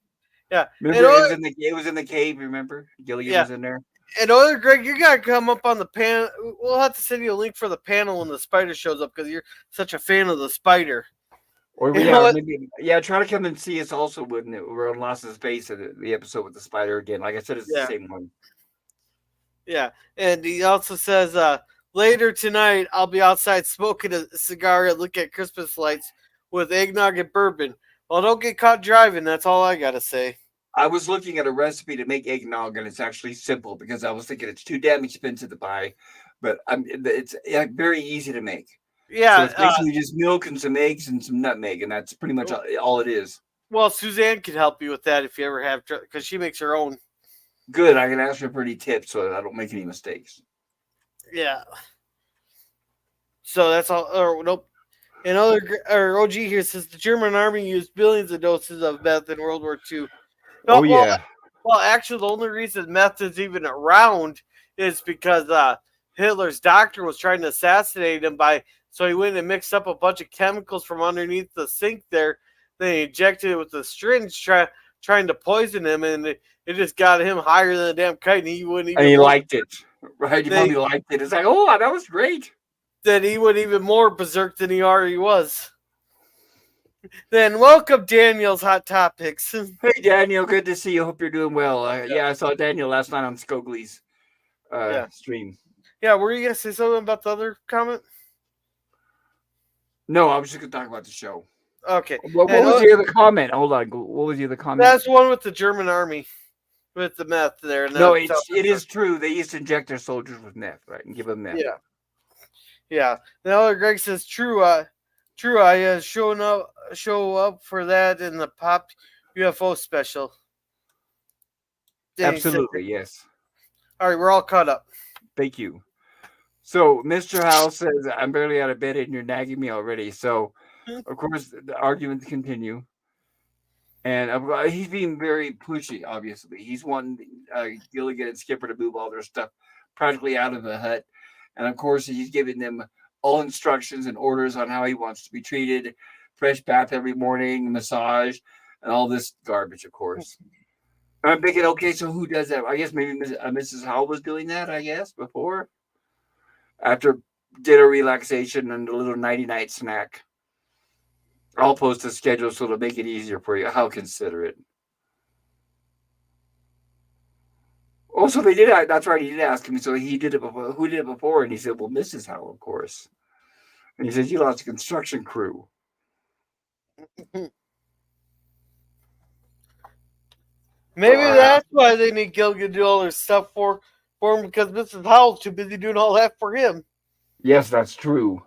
Yeah, remember it was in the cave. Remember, Gilligan was in there. And Oiler Greg, you gotta come up on the panel. We'll have to send you a link for the panel when the spider shows up because you're such a fan of the spider. Or try to come and see us also when we're on Lost in Space, the episode with the spider again. Like I said, it's the same one. Yeah, and he also says later tonight I'll be outside smoking a cigar and look at Christmas lights with eggnog and bourbon. Well, don't get caught driving. That's all I gotta say. I was looking at a recipe to make eggnog, and it's actually simple because I was thinking it's too damn expensive to buy, but it's very easy to make. Yeah, so it's basically just milk and some eggs and some nutmeg, and that's pretty much all it is. Well, Suzanne can help you with that if you ever have, because she makes her own. Good, I can ask her for any tips so that I don't make any mistakes. Yeah. So that's all. Or nope. And OG here says the German army used billions of doses of meth in World War II. No, yeah. Well, actually, the only reason meth is even around is because Hitler's doctor was trying to assassinate him so he went and mixed up a bunch of chemicals from underneath the sink there. Then he injected it with a syringe, trying to poison him, and it just got him higher than a damn kite. And he wouldn't even. And he liked it, right? He probably liked it. It's like, oh, that was great. Then he went even more berserk than he already was. Then welcome Daniel's Hot Topics. Hey Daniel, good to see you. Hope you're doing well. I saw Daniel last night on Skogley's stream. Yeah, were you gonna say something about the other comment? No, I was just gonna talk about the show. Okay. What was the other comment? Hold on. What was the other comment? That's the one with the German army, with the meth there. No, it is true. They used to inject their soldiers with meth, right, and give them meth. Yeah. Yeah. Now Greg says, "True. I show up for that in the Pop UFO special." Absolutely, yes. All right, we're all caught up. Thank you. So Mr. Howell says, I'm barely out of bed and you're nagging me already. So, of course, the arguments continue. And he's being very pushy, obviously. He's wanting Gilligan and Skipper to move all their stuff practically out of the hut. And, of course, he's giving them all instructions and orders on how he wants to be treated. Fresh bath every morning, massage. and all this garbage, of course. I'm thinking, okay, so who does that? I guess maybe Mrs. Howell was doing that, I guess, before. After dinner relaxation and a little nighty night snack. I'll post a schedule so it'll make it easier for you. I'll consider it. Also, they did. That's right. He did ask me. So he did it before. Who did it before? And he said, "Well, Mrs. Howell, of course." And he said, "You lost a construction crew." Maybe that's why they need Gilligan to do all their stuff for him, because Mrs. Howell's too busy doing all that for him. Yes, that's true.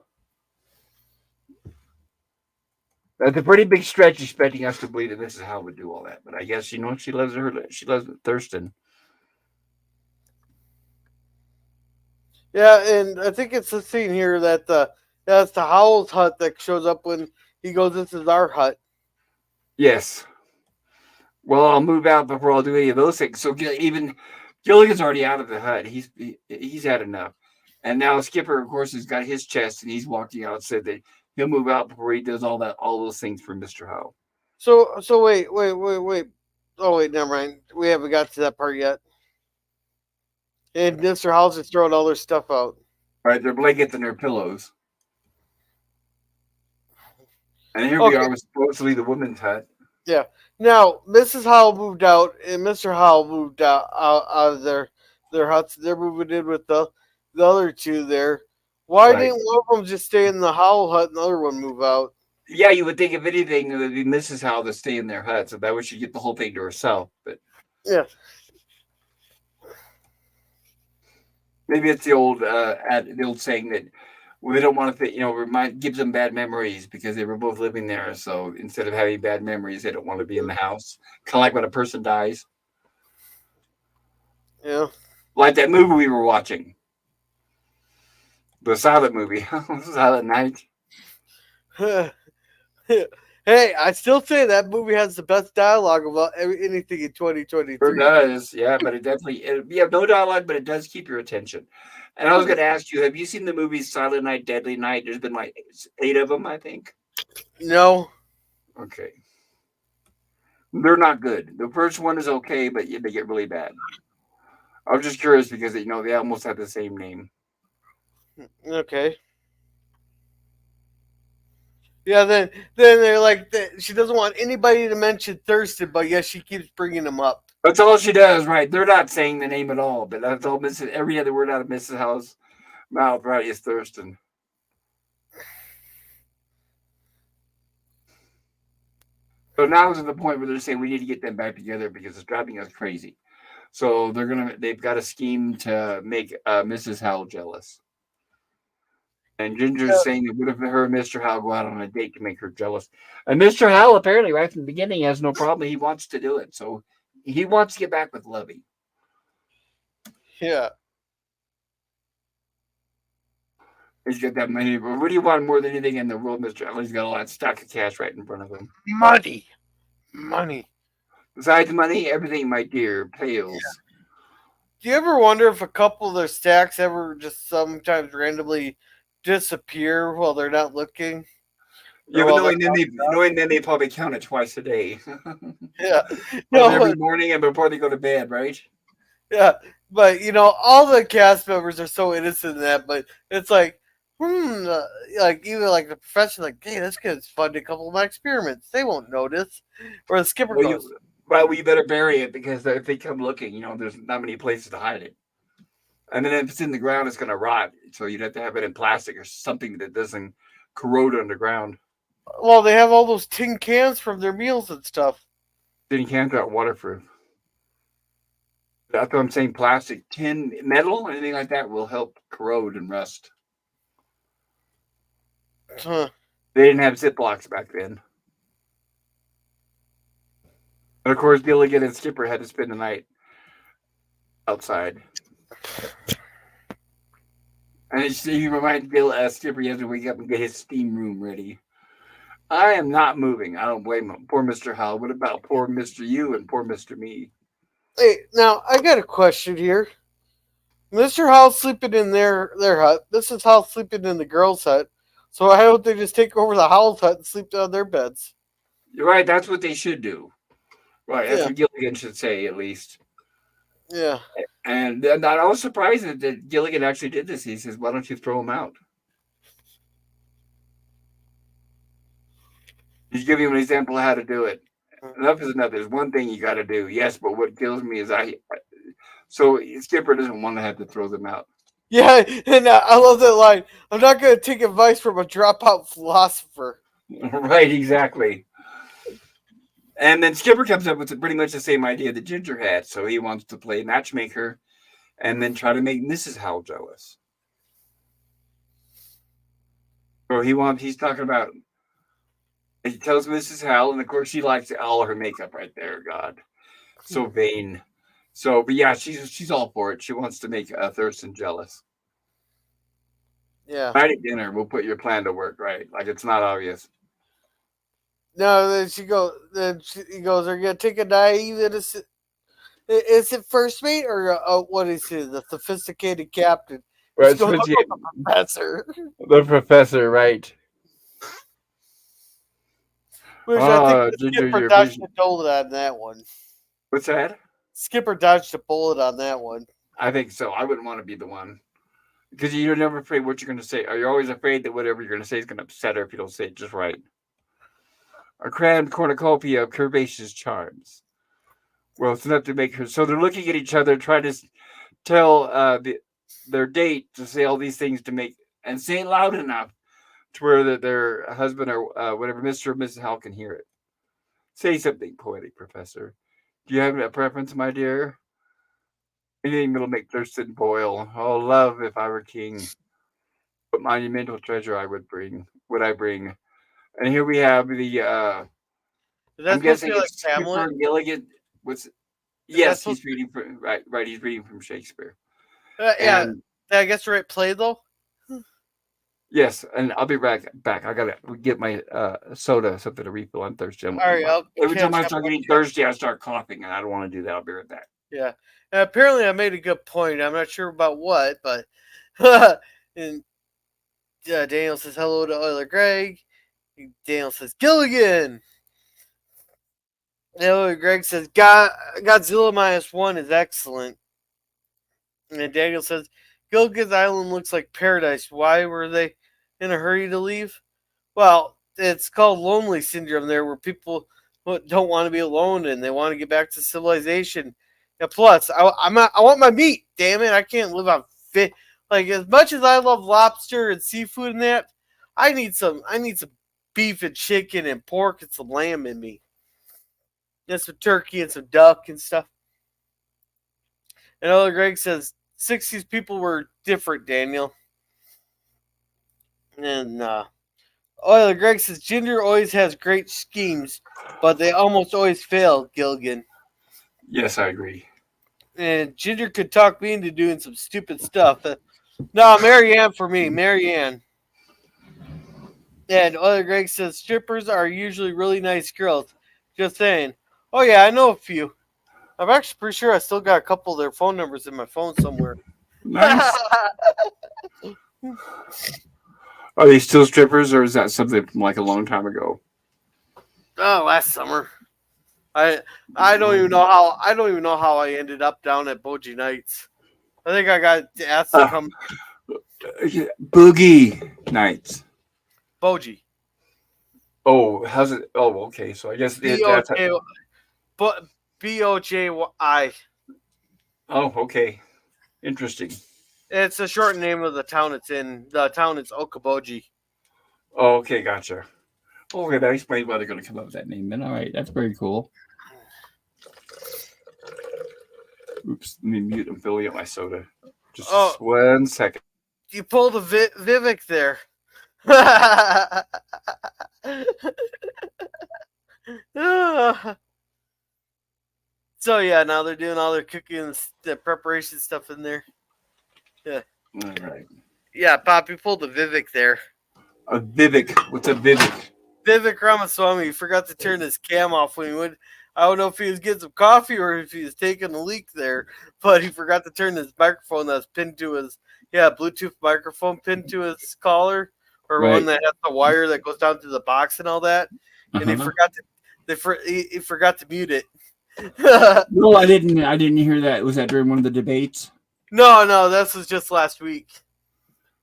That's a pretty big stretch expecting us to believe that Mrs. Howell would do all that. But I guess she loves Thurston. Yeah, and I think it's the scene here that that's the Howells hut that shows up when he goes, "This is our hut." Yes. Well, I'll move out before I'll do any of those things. So even Gilligan's already out of the hut. He's had enough. And now Skipper, of course, has got his chest, and he's walking out. Said that he'll move out before he does all those things for Mr. Howell. So wait. Oh wait, never mind. We haven't got to that part yet. And Mr. Howells is throwing all their stuff out. Right, their blankets and their pillows. And here we are with supposedly the woman's hut. Yeah. Now, Mrs. Howell moved out, and Mr. Howell moved out of their huts. They're moving in with the other two there. Why didn't one of them just stay in the Howell hut and the other one move out? Yeah, you would think if anything, it would be Mrs. Howell to stay in their hut, so that way she'd get the whole thing to herself. But yeah, maybe it's the old saying that they don't want to, gives them bad memories because they were both living there. So instead of having bad memories, they don't want to be in the house. Kind of like when a person dies. Yeah. Like that movie we were watching. The Silent movie. Silent Night. Hey, I still say that movie has the best dialogue about anything in 2023. It does, yeah, but you have no dialogue, but it does keep your attention. And I was going to ask you, have you seen the movies Silent Night, Deadly Night? There's been like 8 of them, I think. No. Okay. They're not good. The first one is okay, but they get really bad. I was just curious because they almost have the same name. Okay. Yeah, then they're like, she doesn't want anybody to mention Thurston, but yes, she keeps bringing him up. That's all she does, right? They're not saying the name at all, but that's all. Every other word out of Mrs. Howell's mouth, right, is Thurston. So now is the point where they're saying we need to get them back together because it's driving us crazy. So they've got a scheme to make Mrs. Howell jealous. And Ginger's saying that what if her and Mr. Howell go out on a date to make her jealous? And Mr. Howell apparently right from the beginning has no problem. He wants to do it. So he wants to get back with Lovey. Yeah. He's got that money. What do you want more than anything in the world, Mr. Howell? He's got a lot of stack of cash right in front of him. Money. Besides money, everything, my dear, pales. Yeah. Do you ever wonder if a couple of their stacks ever just sometimes randomly disappear while they're not looking? Yeah, but knowing then they probably count it twice a day. Yeah. Every morning and before they go to bed, right? Yeah. But, all the cast members are so innocent in that, but it's like, like even like the professor, like, hey, this kid's funded a couple of my experiments. They won't notice. Or the skipper goes, you better bury it because if they come looking, there's not many places to hide it. And then if it's in the ground, it's going to rot. So you'd have to have it in plastic or something that doesn't corrode underground. Well, they have all those tin cans from their meals and stuff. Tin cans are waterproof. That's what I'm saying. Plastic, tin, metal, anything like that will help corrode and rust. Huh. They didn't have Ziplocs back then. And of course, Gilligan and Skipper had to spend the night outside. And he reminds Skipper he has to wake up and get his steam room ready. I am not moving. I don't blame him. Poor Mr. Howell. What about poor Mr. You and poor Mr. Me? Hey, now I got a question here. Mr. Howell's sleeping in their hut. Mrs. Howell's sleeping in the girls' hut. So why don't they just take over the Howell's hut and sleep down their beds? You're right. That's what they should do. Right. That's Yeah, what Gilligan should say, at least. yeah, And I was surprised that Gilligan actually did this. He says, "Why don't you throw him out?" He's giving him an example of how to do it. Enough is enough. There's one thing you got to do. Yes, but what kills me is So Skipper doesn't want to have to throw them out. yeah. And I love that line. I'm not going to take advice from a dropout philosopher. Right, exactly. And then Skipper comes up with pretty much the same idea that Ginger had. So he wants to play matchmaker and then try to make Mrs. Howell jealous. So he's talking about, he tells Mrs. Howell, and of course she likes all her makeup right there. God, so vain. So, but yeah, she's all for it. She wants to make Thurston jealous. Yeah. Right at dinner, we'll put your plan to work, right? Like it's not obvious. No, then she goes. He goes, "Are you gonna take a naive innocent? Is it first mate or what is it? The sophisticated captain?" Right, She goes, "I'll go the professor." the professor, right? Which I think the Ginger, skipper your dodged vision. a bullet on that one. What's that? Skipper dodged a bullet on that one. I think so. I wouldn't want to be the one because you're never afraid what you're going to say. Are you always afraid that whatever you're going to say is going to upset her if you don't say it just right? A crammed cornucopia of curvaceous charms. Well, it's enough to make her. So they're looking at each other, trying to tell their date to say all these things to make and say it loud enough to where that their husband or whatever, Mr. or Mrs. Howell can hear it. Say something poetic, Professor. Do you have a preference, my dear? Anything that'll make Thurston boil. Oh, love, if I were king. What monumental treasure would I bring? And here we have the, Is that I'm supposed to guessing be like it's Skipper Hamlet? Gilligan. What's, Is that yes, supposed he's reading from, right, he's reading from Shakespeare. yeah. And I guess the right play though. yes, and I'll be back. I gotta get my soda, something to refill on Thursday. All right, I'll Every time catch I up start on getting you. thirsty, I start coughing, and I don't want to do that. I'll be right back. Yeah. And apparently, I made a good point. I'm not sure about what, but and Daniel says hello to Euler Greg. Daniel says Gilligan. Euler Greg says Godzilla -1 is excellent. And Daniel says Gilligan's Island looks like paradise. Why were they in a hurry to leave? Well, it's called lonely syndrome there, where people don't want to be alone and they want to get back to civilization. And plus, I want my meat. Damn it, I can't live on fish. Like as much as I love lobster and seafood and that, I need some beef and chicken and pork and some lamb in me. And some turkey and some duck and stuff. And Elder Greg says 60s people were different, Daniel. And Euler Greg says Ginger always has great schemes, but they almost always fail, Gilligan. Yes, I agree. And Ginger could talk me into doing some stupid stuff. No, Marianne for me, Marianne. And Euler Greg says strippers are usually really nice girls. Just saying. Oh yeah, I know a few. I'm actually pretty sure I still got a couple of their phone numbers in my phone somewhere. Nice. Are they still strippers, or is that something from like a long time ago? Oh, last summer. I don't even know how I ended up down at Bogie Nights. I think I got asked to come. Boogie Nights. Bogie. Oh, how's it? Oh, okay. So I guess that's. BOJI. Oh, okay. Interesting. It's a short name of the town it's in. The town is Okoboji. Oh, okay, gotcha. Okay, that explains why they're going to come up with that name. Then, all right, that's very cool. Oops, let me mute and fill up my soda. Just 1 second. You pulled a Vivek there. So yeah, now they're doing all their cooking and the preparation stuff in there. Yeah. All right. Yeah, Pop, you pulled a Vivek there. A Vivek. What's a Vivek? Vivek Ramaswamy forgot to turn his cam off when he went. I don't know if he was getting some coffee or if he was taking a leak there, but he forgot to turn his microphone that's pinned to his Bluetooth microphone pinned to his collar, or one that has the wire that goes down to the box and all that. And he forgot to. He forgot to mute it. No, I didn't. I didn't hear that. Was that during one of the debates? No, this was just last week.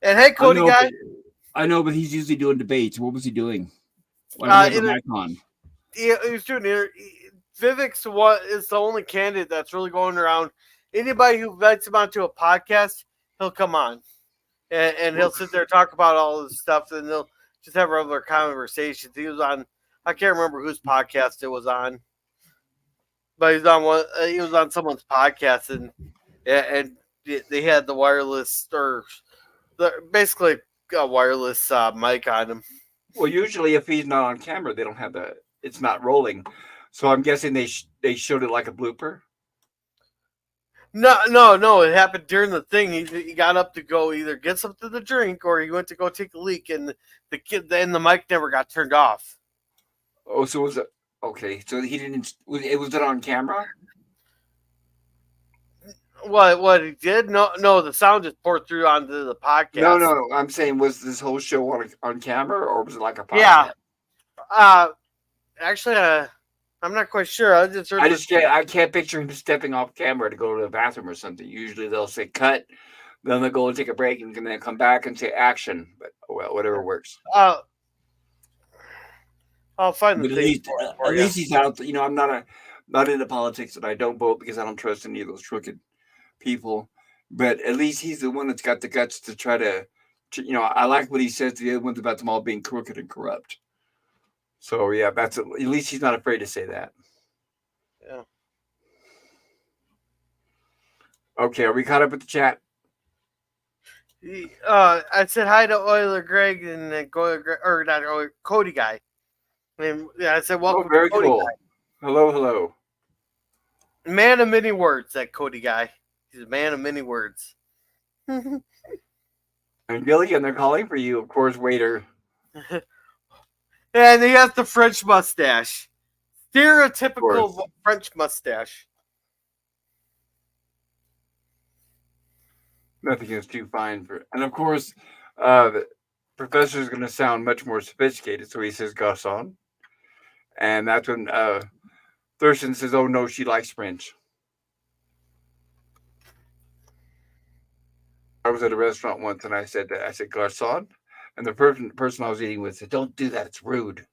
And hey, Cody guy. I know, but he's usually doing debates. What was he doing? Why did he have a mic on? He was doing Vivek's is the only candidate that's really going around. Anybody who invites him onto a podcast, he'll come on. And he'll sit there and talk about all this stuff, and they'll just have regular conversations. He was on, I can't remember whose podcast it was on, but he was on someone's podcast, and they had the wireless, or basically a wireless mic on him. Well, usually if he's not on camera, they don't have it's not rolling. So I'm guessing they showed it like a blooper. No. It happened during the thing. He got up to go either get something to drink or he went to go take a leak, and the mic never got turned off. Oh, so was it okay? So he didn't. Was it on camera? What he did? No. The sound just poured through onto the podcast. No. I'm saying, was this whole show on camera, or was it like a podcast? Yeah. Actually, I'm not quite sure. I can't picture him stepping off camera to go to the bathroom or something. Usually they'll say cut, then they'll go and take a break, and then come back and say action. But well, whatever works. I'll find the thing. At least he's out. I'm not into politics, and I don't vote because I don't trust any of those crooked people. But at least he's the one that's got the guts to try to I like what he says to the other ones about them all being crooked and corrupt. So yeah, at least he's not afraid to say that. Yeah. Okay, are we caught up with the chat? I said hi to Oiler Greg and Cody guy. And I said welcome very to Cody cool. Guy. Hello. Man of many words, that Cody guy. He's a man of many words. And Gilligan, they're calling for you, of course, waiter. And he has the French mustache. Stereotypical French mustache. Nothing is too fine for... And of course, the professor is going to sound much more sophisticated, so he says garçon. And that's when Thurston says, oh no, she likes French. I was at a restaurant once and I said garçon. And the person I was eating with said, don't do that, it's rude.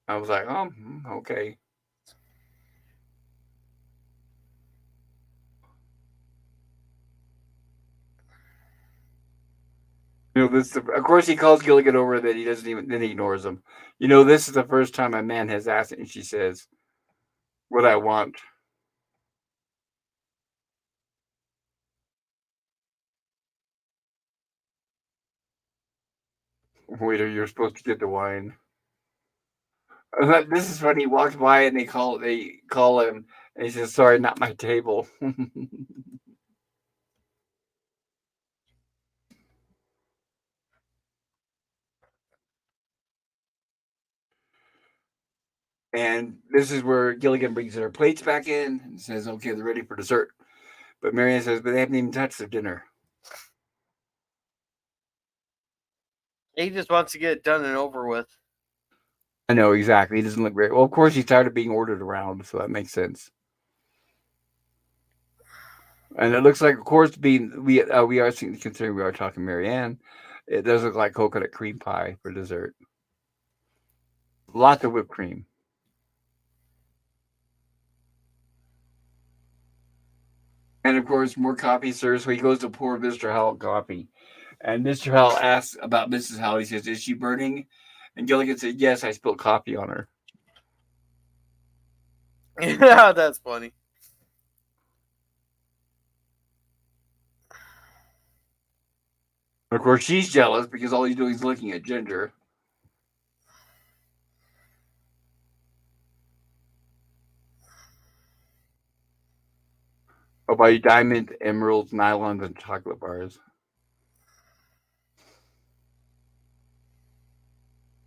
I was like, oh, okay. Of course he calls Gilligan over, that he doesn't even, then he ignores him. This is the first time a man has asked it, and she says, what I want. Waiter, you're supposed to get the wine. This is when he walks by and they call him, and he says, sorry, not my table. And this is where Gilligan brings her plates back in and says, okay, they're ready for dessert. But Marianne says, but they haven't even touched their dinner. He just wants to get it done and over with. I know, exactly. He doesn't look great. Well, of course, he's tired of being ordered around, so that makes sense. And it looks like, of course, we are considering we are talking Marianne. It does look like coconut cream pie for dessert. Lots of whipped cream. And of course, more coffee, sir. So he goes to pour Mr. Howell coffee. And Mr. Howell asks about Mrs. Howell. He says, is she burning? And Gilligan said, yes, I spilled coffee on her. Yeah, that's funny. Of course, she's jealous because all he's doing is looking at Ginger. I'll buy you diamond, emeralds, nylons, and chocolate bars.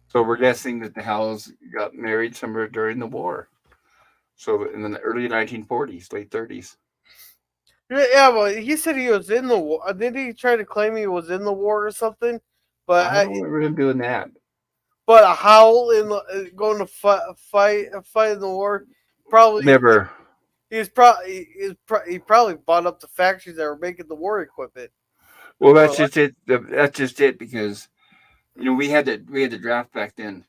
So we're guessing that the Howells got married somewhere during the war. So in the early 1940s, late 30s. Yeah, well, he said he was in the war. Did he try to claim he was in the war or something? But I don't remember him doing that. But a Howl going to fight in the war, probably Never. he probably bought up the factories that were making the war equipment. Well, Or that's just it. That's just it because we had the draft back then,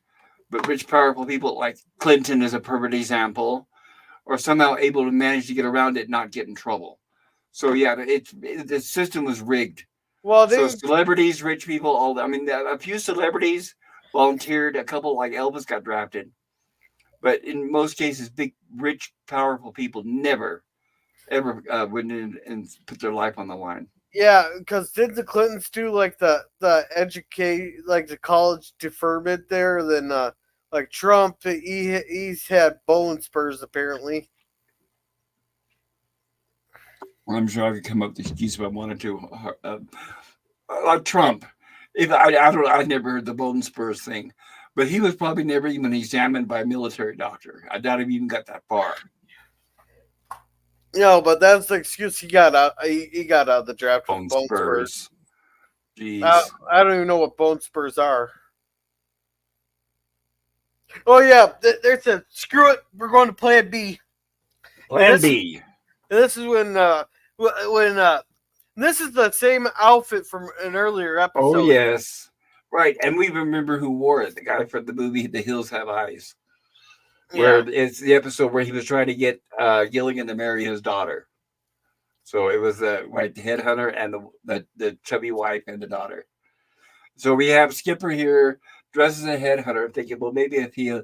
but rich, powerful people like Clinton is a perfect example, or somehow able to manage to get around it, and not get in trouble. So yeah, the system was rigged. well, So they celebrities, rich people, all I mean, a few celebrities volunteered. A couple like Elvis got drafted, but in most cases, big, rich, powerful people never ever went in and put their life on the line. yeah, because did the Clintons do like the educate like the college deferment there? Then like Trump, he's had bone spurs apparently. I'm sure I could come up with the excuse if I wanted to. Like Trump, if I don't, I never heard the Bowden Spurs thing, but he was probably never even examined by a military doctor. I doubt he even got that far. No, but that's the excuse he got out. He got out of the draft with Bone bone spurs. Spurs, jeez. I don't even know what bone spurs are. Oh yeah, there's a screw it. We're going to Plan B. Plan B. And this is when this is the same outfit from an earlier episode. Oh yes, right. And we remember who wore it. The guy from the movie The Hills Have Eyes. Where it's the episode where he was trying to get Gilligan to marry his daughter. So it was the headhunter and the chubby wife and the daughter. So we have Skipper here dressed as a headhunter, thinking, well, maybe if he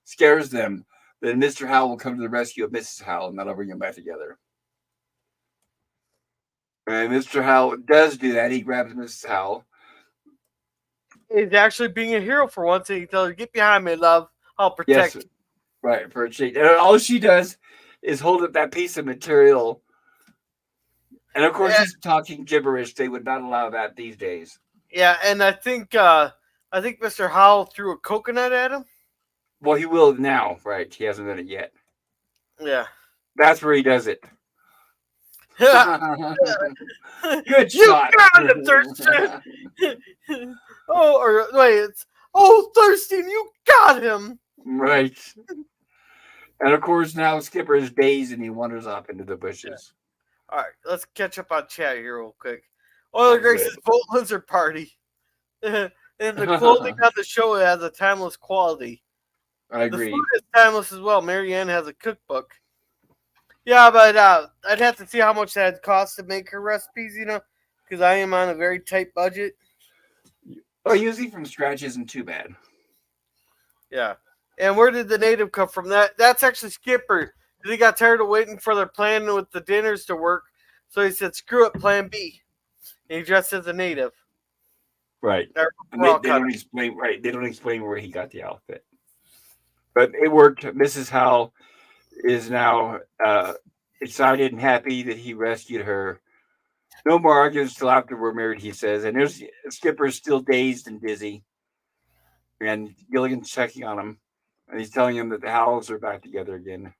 scares them, then Mr. Howell will come to the rescue of Mrs. Howell, and that'll bring them back together. And Mr. Howell does do that. He grabs Mrs. Howell. He's actually being a hero for once, and he tells her, "Get behind me, love. I'll protect you." Right, for a cheat. And all she does is hold up that piece of material. And of course, he's talking gibberish. They would not allow that these days. Yeah, and I think Mr. Howell threw a coconut at him. Well, he will now, right? He hasn't done it yet. Yeah. That's where he does it. Good You shot. got him, Thurston. Thurston, you got him. Right. And of course, now Skipper is dazed and he wanders off into the bushes. All right, let's catch up on chat here real quick. Oil Grace's Boat Lizard Party. And the clothing on the show has a timeless quality. I agree. The food is timeless as well. Marianne has a cookbook. Yeah, but I'd have to see how much that costs to make her recipes, because I am on a very tight budget. Oh, usually from scratch isn't too bad. Yeah. And where did the native come from? That's actually Skipper. He got tired of waiting for their plan with the dinners to work, so he said, "Screw it, Plan B." And he dressed as a native. Right. They don't explain. Right. They don't explain where he got the outfit, but it worked. Mrs. Howell is now excited and happy that he rescued her. No more arguments till after we're married, he says. And there's Skipper's still dazed and dizzy, and Gilligan's checking on him, and he's telling him that the Howells are back together again.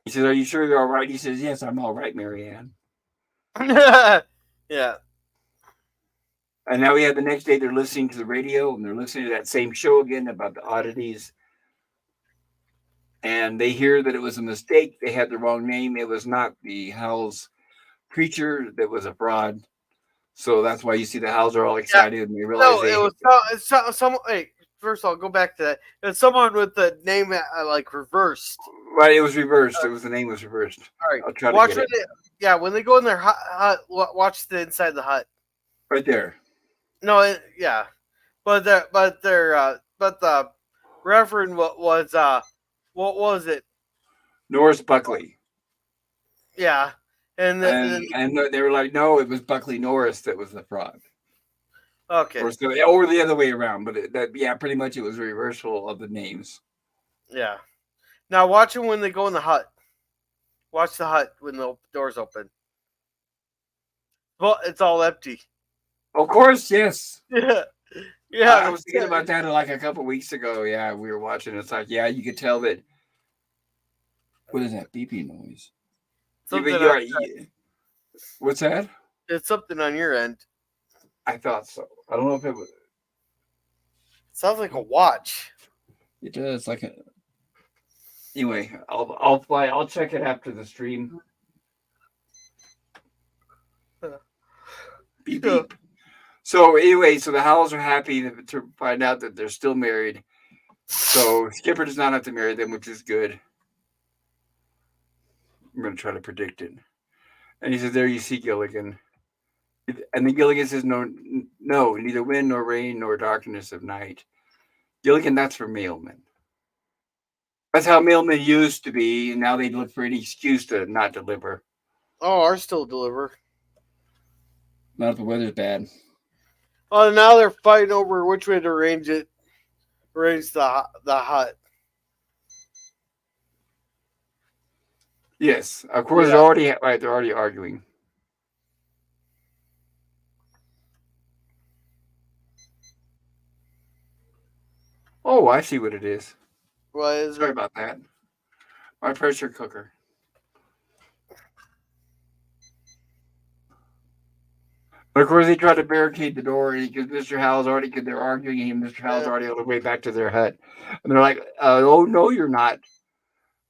He says, "Are you sure you're all right?" He says, "Yes, I'm all right, Marianne." Yeah. And now we have the next day. They're listening to the radio, and they're listening to that same show again about the oddities. And they hear that it was a mistake. They had the wrong name. It was not the Howells creature that was a fraud. So that's why you see the Howells are all excited and they realize it was someone. Hey, first of all, go back to that. It was someone with the name like reversed. Right, it was reversed. It was the name was reversed. All right, I'll try to get it. When they go in their hut, watch the inside of the hut. Right there. No, but the Reverend was what was it? Norris Buckley. Yeah, and they were like, no, it was Buckley Norris that was the fraud. Okay. Or the other way around, but pretty much it was a reversal of the names. Yeah. Now watch them when they go in the hut. Watch the hut when the doors open. Well, it's all empty. Of course, yes. Yeah. I was thinking about that like a couple weeks ago. Yeah, we were watching. It's like, yeah, you could tell that. What is that beeping noise? What's that? It's something on your end. I thought so. I don't know if it was. Sounds like a watch. It does like a. Anyway, I'll check it after the stream. Beep Yeah. beep. So anyway, so the Howells are happy to find out that they're still married. So Skipper does not have to marry them, which is good. I'm going to try to predict it. And he says, "There you see Gilligan." And then Gilligan says, "No, no, neither wind nor rain nor darkness of night." Gilligan, that's for mailmen. That's how mailmen used to be, and now they look for any excuse to not deliver. Oh, ours still deliver. Not if the weather's bad. Oh, now they're fighting over which way to arrange the hut. Yes, of course Yeah. they're already right. They're already arguing. Oh, I see what it is. What is Sorry it? about that. My pressure cooker. But of course, they try to barricade the door because Mr. Howell's already, because they're arguing, and Mr. Howell's already on the way back to their hut. And they're like, "Oh, no, you're not.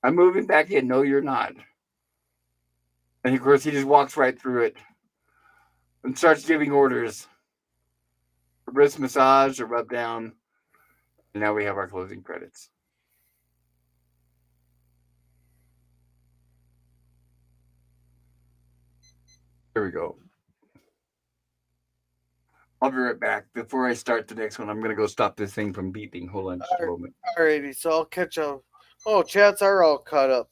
I'm moving back in. No, you're not." And of course, he just walks right through it and starts giving orders. A wrist massage, a rub down. And now we have our closing credits. Here we go. I'll be right back. Before I start the next one, I'm going to go stop this thing from beeping. Hold on just a moment. Alrighty, so I'll catch up. Oh, chats are all caught up.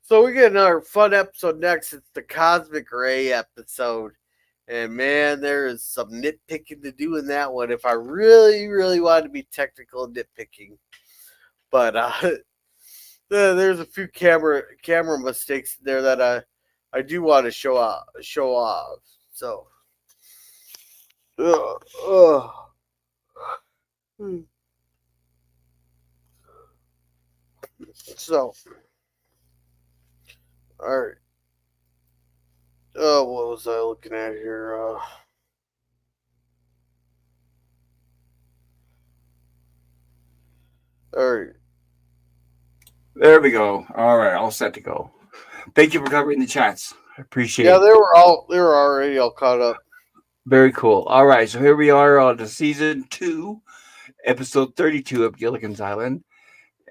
So we get another fun episode next. It's the Cosmic Ray episode. And man, there is some nitpicking to do in that one if I really, really wanted to be technical and nitpicking. But there's a few camera mistakes there that I do want to show off. So so all right. Oh, what was I looking at here? All right. There we go. All right, all set to go. Thank you for covering the chats. I appreciate Yeah, it. they were already all caught up. Very cool. All right, so here we are on the season 2, episode 32 of Gilligan's Island.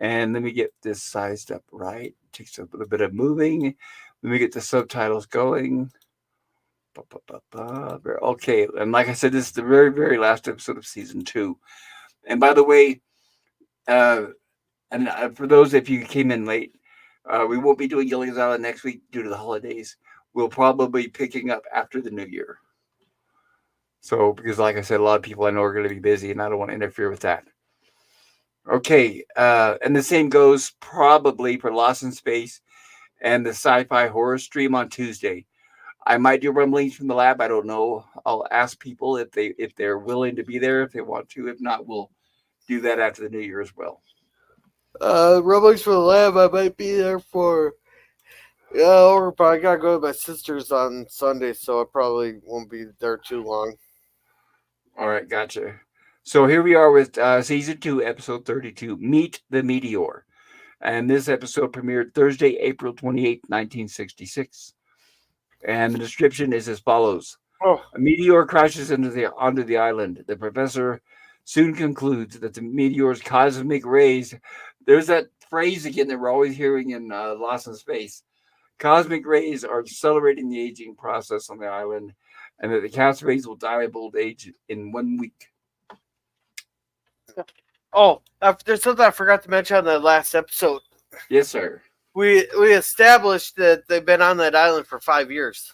And let me get this sized up right. It takes a little bit of moving. Let me get the subtitles going. Okay, and like I said, this is the very, very last episode of season 2. And by the way, for those if you came in late, we won't be doing Gilligan's Island next week due to the holidays. We'll probably be picking up after the new year. So, because like I said, a lot of people I know are going to be busy, and I don't want to interfere with that. Okay, and the same goes probably for Lost in Space and the Sci-Fi Horror Stream on Tuesday. I might do rumblings from the lab. I don't know. I'll ask people if they're willing to be there, if they want to. If not, we'll do that after the new year as well. Rumblings for the Lab, I might be there for. Yeah, but I gotta go to my sister's on Sunday, so I probably won't be there too long. All right, gotcha. So here we are with season 2, episode 32, Meet the Meteor. And this episode premiered Thursday, April 28th, 1966. And the description is as follows. Oh. A meteor crashes onto the island. The professor soon concludes that the meteor's cosmic rays, there's that phrase again that we're always hearing in Lost in Space. Cosmic rays are accelerating the aging process on the island, and that the castaways will die of old age in 1 week. Oh, there's something I forgot to mention on the last episode. Yes, sir. We established that they've been on that island for 5 years.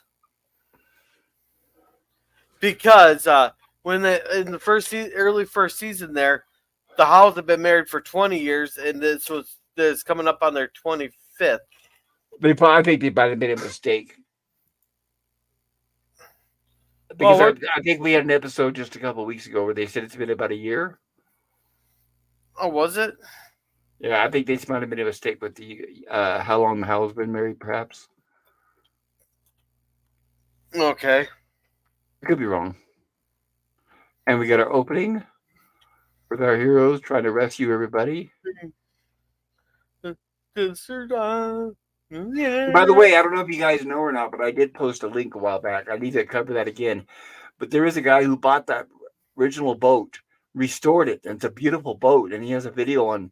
Because when in the early first season there, the Howells have been married for 20 years, and this coming up on their 25th. I think they might have made a mistake. Because I think we had an episode just a couple of weeks ago where they said it's been about a year. Oh, was it? Yeah, I think they might have made a mistake with the how long the Howell's been married, perhaps. Okay. I could be wrong. And we got our opening. with our heroes trying to rescue everybody. By the Yeah. way, I don't know if you guys know or not, but I did post a link a while back. I need to cover that again. But there is a guy who bought that original boat, restored it, and it's a beautiful boat. And he has a video on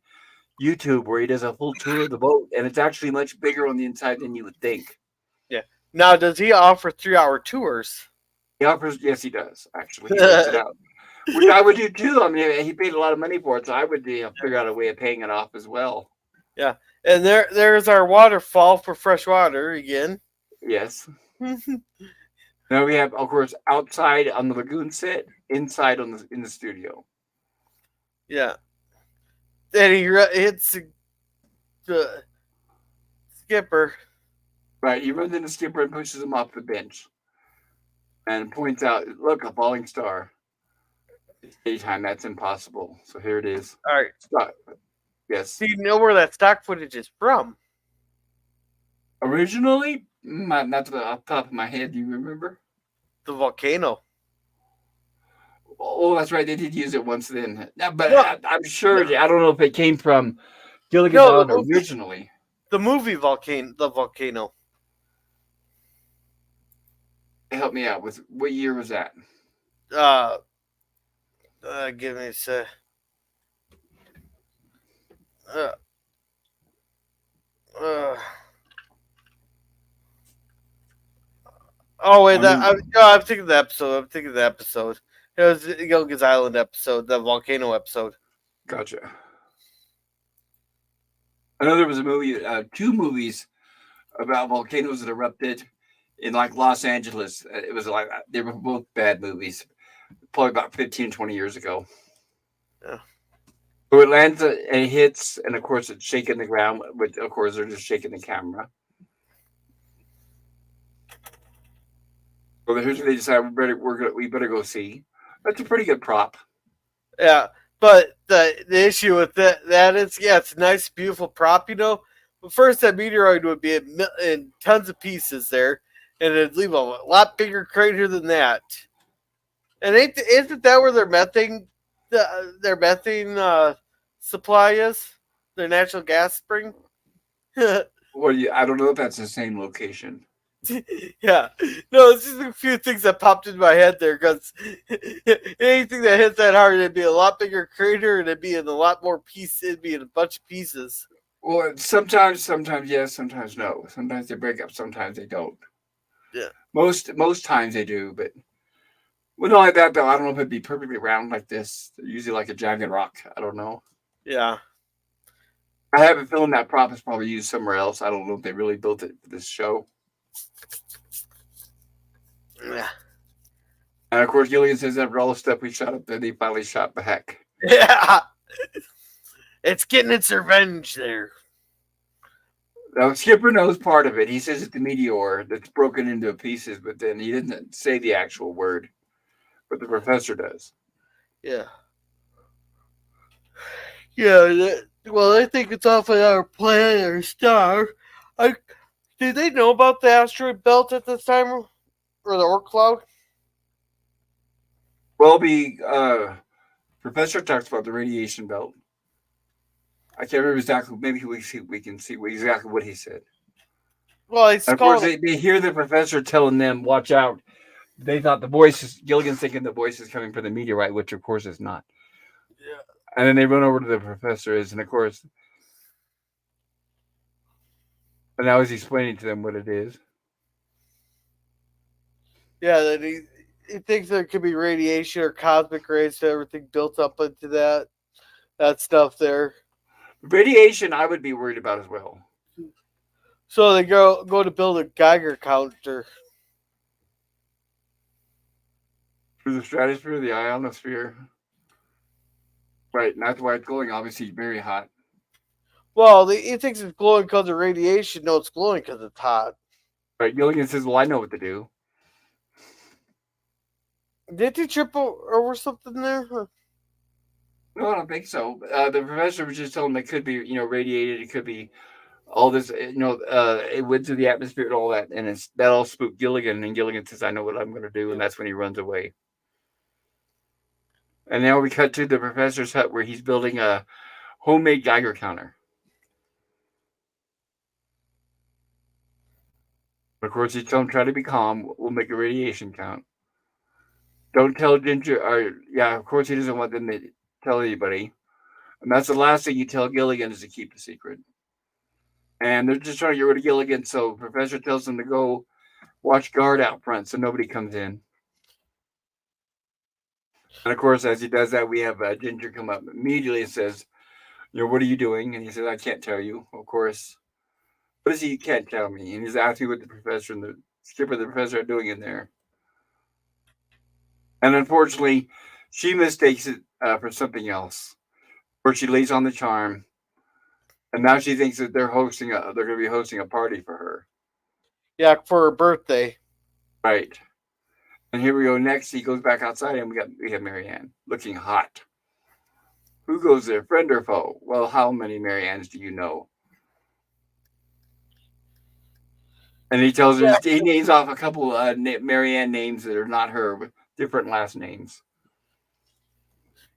YouTube where he does a full tour of the boat, and it's actually much bigger on the inside than you would think. Yeah. Now, does he offer 3-hour tours? He offers, yes, he does. Actually, he rents it out, which I would do too. I mean, he paid a lot of money for it, so I would figure out a way of paying it off as well. Yeah. And there's our waterfall for fresh water again. Yes. Now we have, of course, outside on the lagoon set, inside in the studio. Yeah. Then he hits the skipper. Right, he runs into Skipper and pushes him off the bench, and points out, "Look, a falling star. It's daytime. That's impossible." So here it is. All right. Stop. Yes. Do you know where that stock footage is from? Originally, not off the top of my head. Do you remember? The volcano. Oh, that's right. They did use it once then. But No, I'm sure. no, I don't know if it came from Gilligan's no, Island originally. the movie volcano. The volcano. Help me out with what year was that? Give me a sec. Uh, oh wait, I'm thinking of the episode. I'm thinking of the episode. It was the Gilligan's Island episode, the volcano episode. Gotcha. I know there was a movie, two movies about volcanoes that erupted in like Los Angeles. It was like they were both bad movies, probably about 15, 20 years ago. Yeah. So it lands and it hits, and of course it's shaking the ground, but of course they're just shaking the camera. Well, here's what they decide we better go see. That's a pretty good prop. Yeah, but the issue with that is, yeah, it's a nice, beautiful prop, But first, that meteoroid would be in tons of pieces there, and it'd leave a lot bigger crater than that. And isn't that where their methane supply is? Their natural gas spring. Well, I don't know if that's the same location. Yeah, no, it's just a few things that popped in my head there, because anything that hits that hard, it'd be a lot bigger crater, and it'd be in a lot more pieces. It'd be in a bunch of pieces. Well, sometimes yes, sometimes no. Sometimes they break up, sometimes they don't. Yeah, most times they do, but well, not like that though. I don't know if it'd be perfectly round like this. They're usually like a jagged rock. I don't know. yeah. I have a feeling that prop is probably used somewhere else. I don't know if they really built it for this show. Yeah. And of course, Gilligan says after all the stuff we shot up there, they finally shot back. Yeah. It's getting its revenge there. Now, Skipper knows part of it. He says it's the Meteor that's broken into pieces, but then he doesn't say the actual word. But the professor does. Yeah. Yeah. Well, I think it's off of our planet or star. Did they know about the asteroid belt at this time, or the Oort cloud? Well, the professor talks about the radiation belt. I can't remember exactly. Maybe we can see exactly what he said. Well, it's of called. Course, they hear the professor telling them, "Watch out." They thought the voice is Gilligan's thinking the voice is coming from the meteorite, which of course is not. Yeah. And then they run over to the professor, and of course, and now he's explaining to them what it is. Yeah, that he thinks there could be radiation or cosmic rays to everything built up into that stuff there. Radiation, I would be worried about as well. So they go to build a Geiger counter. Through the stratosphere, the ionosphere. Right, and that's why it's glowing, obviously very hot. Well, he thinks it's glowing because of radiation. No, it's glowing because it's hot. Right, Gilligan says, "Well, I know what to do." Did he trip over something there? No, I don't think so. The professor was just telling them it could be, radiated. It could be all this, it went through the atmosphere and all that, and that all spooked Gilligan. And Gilligan says, "I know what I'm going to do," and that's when he runs away. And now we cut to the professor's hut where he's building a homemade Geiger counter. Of course, he's telling him try to be calm. We'll make a radiation count. Don't tell Ginger. Or yeah, of course he doesn't want them to tell anybody. And that's the last thing you tell Gilligan is to keep the secret. And they're just trying to get rid of Gilligan, so Professor tells them to go watch guard out front so nobody comes in. And of course, as he does that, we have Ginger come up immediately and says, what are you doing? And he says, I can't tell you. Of course. What is he? You can't tell me. And he's asking what the professor and the skipper and the professor are doing in there. And unfortunately, she mistakes it for something else. Where she lays on the charm, and now she thinks that they're going to be hosting a party for her. Yeah, for her birthday. Right. And here we go. Next, he goes back outside, and we have Marianne looking hot. Who goes there, friend or foe? Well, how many Mariannes do you know? And he tells her, he names off a couple Marianne names that are not her, with different last names.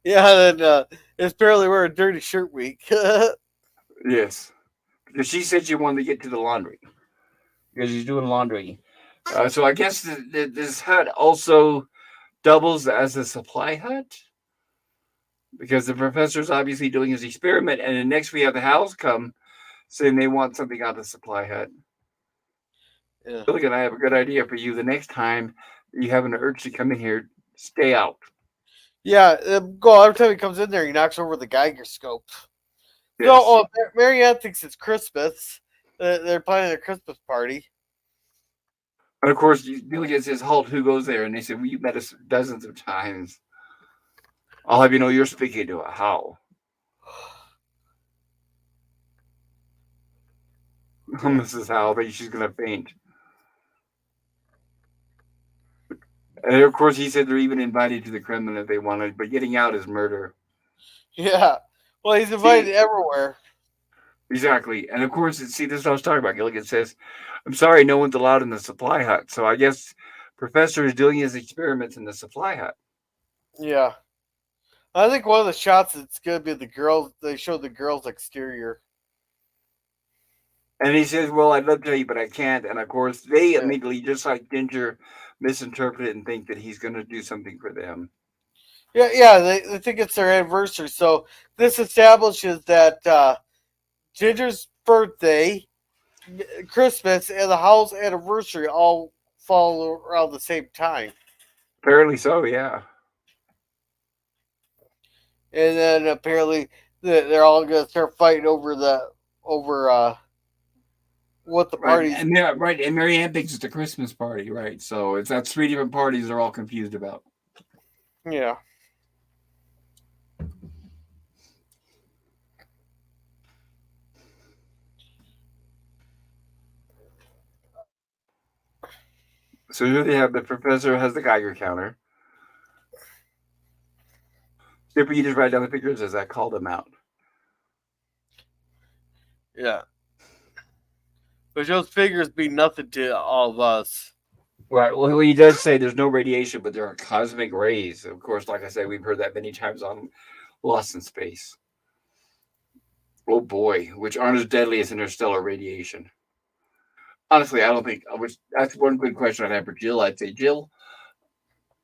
Yeah, and it's barely wearing dirty shirt week. Yes. Because she said she wanted to get to the laundry. Because she's doing laundry. So I guess this hut also doubles as a supply hut. Because the professor's obviously doing his experiment. And then next we have the Howells come saying they want something out of the supply hut. Yeah. Gilligan, I have a good idea for you. The next time you have an urge to come in here, stay out. Yeah, go every time he comes in there, he knocks over the Geiger scope. Yes. So, Marianne thinks it's Christmas. They're planning a Christmas party. And of course, Gilligan says, halt, who goes there? And they say, well, you've met us dozens of times. I'll have you know you're speaking to a Howl. Mrs. Howl, but she's going to faint. And of course, he said they're even invited to the Kremlin if they wanted, but getting out is murder. Yeah. Well, he's invited everywhere. Exactly. And of course, this is what I was talking about. Gilligan says, I'm sorry, no one's allowed in the supply hut. So I guess Professor is doing his experiments in the supply hut. Yeah. I think one of the shots it's going to be the girls. They show the girls' exterior. And he says, well, I'd love to tell you, but I can't. And of course, they immediately, just like Ginger, misinterpret it and think that he's going to do something for them. Yeah, they think it's their anniversary. So this establishes that Ginger's birthday, Christmas, and the Howell's anniversary all fall around the same time. Apparently so, yeah. And then apparently they're all going to start fighting over what the party. And Marianne thinks it's a Christmas party, right? So that's 3 different parties they're all confused about. Yeah. So here they have the professor has the Geiger counter. Skipper, you just write down the figures as I call them out. Yeah. But those figures mean nothing to all of us. Right. Well, he does say there's no radiation, but there are cosmic rays. Of course, like I said, we've heard that many times on Lost in Space. Oh boy, which aren't as deadly as interstellar radiation. Honestly, I don't think. That's one good question I'd have for Jill. I'd say, Jill,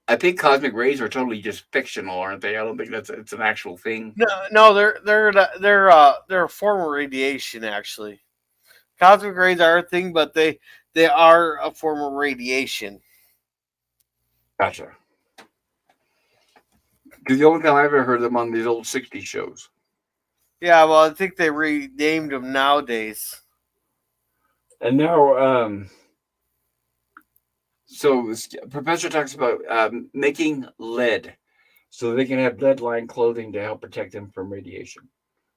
I think cosmic rays are totally just fictional, aren't they? I don't think it's an actual thing. No, they're a form of radiation actually. Cosmic rays are a thing, but they are a form of radiation. Gotcha. Because the only time I ever heard them on these old '60s shows. Yeah, well, I think they renamed them nowadays. And now, so Professor talks about making lead, so they can have lead-lined clothing to help protect them from radiation,